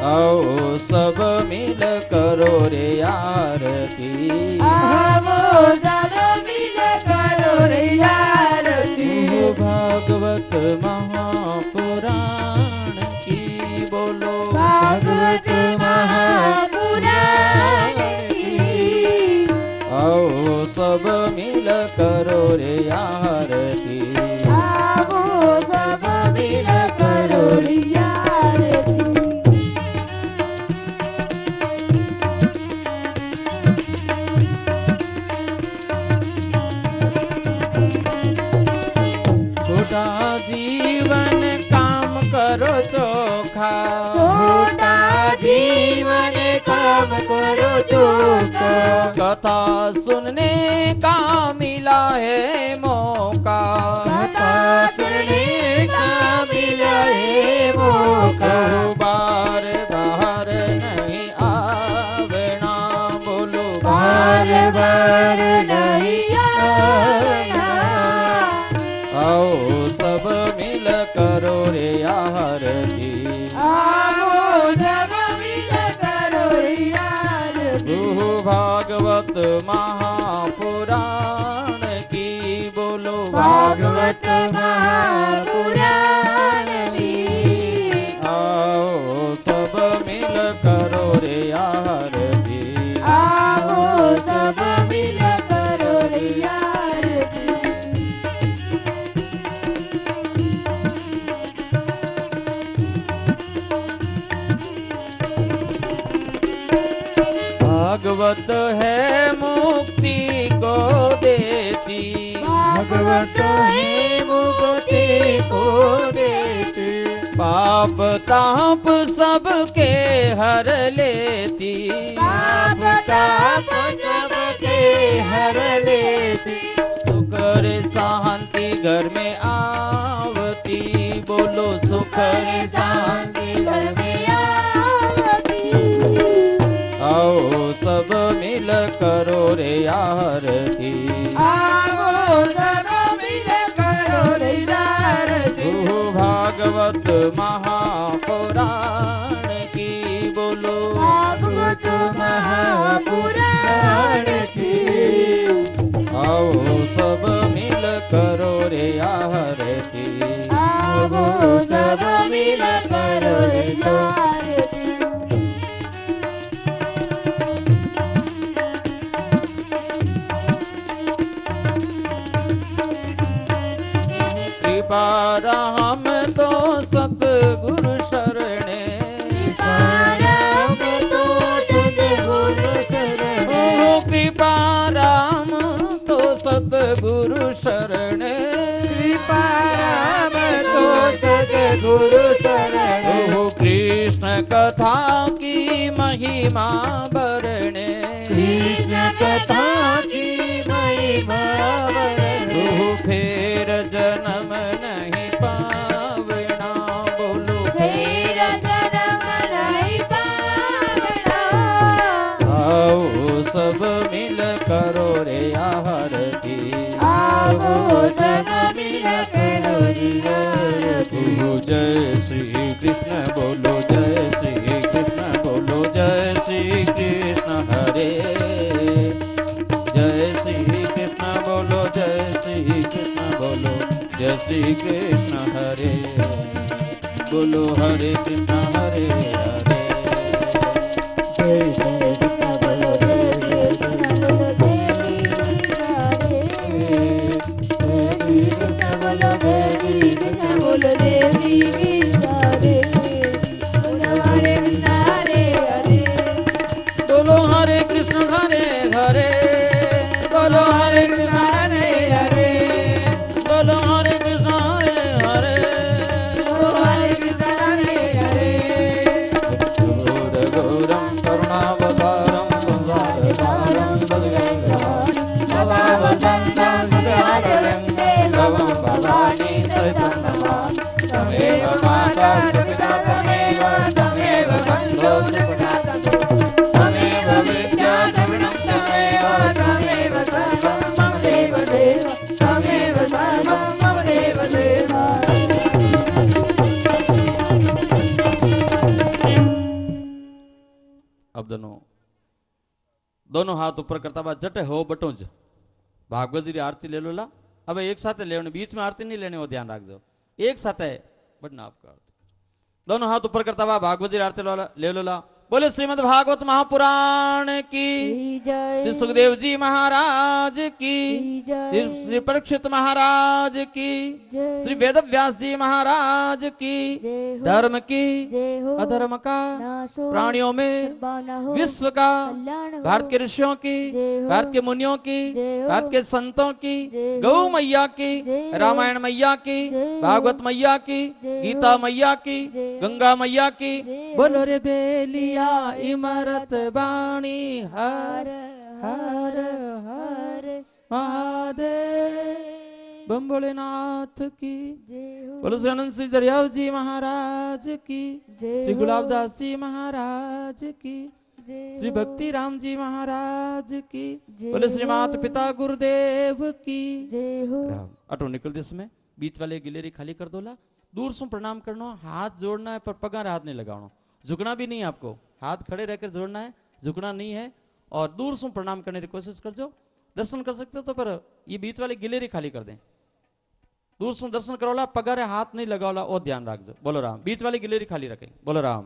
आओ सब मिल करो रे यार की, आओ सब मिल करो रे यार की। भागवत महापुराण की, बोलो भागवत कथा सुनने का मिला है मौका, कथा सुनने का मिला है मौका, बार बार नहीं आवना, बोलो बार बार नहीं आना। आओ सब मिल करो रे यार जी, आओ सब मिल करो यार जी। भागवत महापुराण की, बोलो भागवत महापुराण की। आओ सब मिल करो रे यार जी, आओ सब मिल करो यार जी। भागवत है मुक्ति को देती, भागवत है मुक्ति को देती, पाप ताप सबके हर लेती, पाप ताप सबके हर लेती, सुख रे शांति घर में आवती, बोलो सुख रे शांति घर में आवती। आओ सब मिल करो रे यार की, आओ सब मिल करो यार जी। भागवत महापुराण की, बोलो भागवत महापुराण की। आओ सब मिल करो रे यार की, आओ सब मिल करो यार जी। कृपा राम तो सतगुरु शरणे, राम तो सद्गुरु शरणे, कृपा राम तो सतगुरु शरणे, कृपा राम तो सद्गुरु शरणे, कृष्ण कथा की महिमा बरणे, कृष्ण कथा की महिमा वर्णने, फिर जन्म नहीं पावना, बोलो फिर जन्म नहीं पावना। आओ सब मिल करो रे यार की, आओ सब मिल करो यार जी। जय श्री कृष्ण बोलो, जय श्री कृष्ण बोलो, जय श्री कृष्ण हरे, जय श्री कृष्ण बोलो, जय श्री कृष्ण बोलो, जय श्री कृष्ण हरे, बोलो हरे कृष्ण हरे हरे। जय श्री कृष्ण बोलो, जय श्री कृष्ण बोलो, जय श्री कृष्ण हरे। जय श्री कृष्ण बोलो, जय श्री कृष्ण बोलो, जय श्री कृष्ण हरे। बोलो हरे कृष्ण हरे हरे। बोलो हरे कृष्ण हरे हरे, बोलो हरे कृष्ण हरे हरे, बोलो हरे कृष्ण हरे हरे, बोलो हरे कृष्ण हरे हरे। गौर गौरम करुणावतारम संसारसारम भजगंगाधरम भवावसंतं हृदयारण्यं भवं भवानी सहितं नमामि। तमेव माता च पिता तमेव तमेव बन्धो च सखा तमेव विद्या द्रविणं तमेव तमेव सर्वं मम देव देव, तमेव सर्वं मम देव देव। अब दोनों हाथ ऊपर करता हुआ जटे हो बटो ज भागवत जी की आरती ले लो ला। अब एक साथ ले बीच में आरती नहीं लेने, वो ध्यान रख जाओ, एक साथ है बटना आपका आरती। दोनों हाथ ऊपर करता हुआ भागवत जी आरती ले लो ला। बोले श्रीमद् भागवत महापुराण की जय। श्री सुखदेव जी महाराज की, जय। श्री परीक्षित महाराज की, जय। श्री वेद व्यास जी महाराज की, जय हो। धर्म की जय हो। अधर्म का नाश हो। प्राणियों में सद्भावना हो। विश्व का कल्याण हो। भारत के ऋषियों की, जय हो। भारत के मुनियों की, जय हो। भारत के संतों की, जय हो। गौ मैया की, जय हो। रामायण मैया की, जय हो। भागवत मैया की, जय हो। गीता मैया की, जय हो। गंगा मैया की। जय हो। बोलो रे बेलिया इमरत बाणी हर हर हर महादेव। बम भोलेनाथ की जय हो बोलो श्री अनंत श्री दरियाव जी महाराज की, जय श्री हो, गुलाबदास जी महाराज की, जय श्री हो, भक्ति राम जी महाराज की, जय बोले श्री मात हो, पिता गुरुदेव की। जय हो अटो निकल इसमें बीच वाले गिलेरी खाली कर दोला। दूर से प्रणाम करना, हाथ जोड़ना है पर पगार हाथ नहीं लगाना, झुकना भी नहीं है आपको, हाथ खड़े रहकर जोड़ना है, झुकना नहीं है। और दूर से प्रणाम करने की कोशिश कर जो, दर्शन कर सकते हो तो पर ये बीच वाली गिलेरी खाली कर दें। दूर से दर्शन करोला, पगार हाथ नहीं लगाओला और ध्यान रख दो। बोलो राम, बीच वाली गिलेरी खाली रखें। बोलो राम।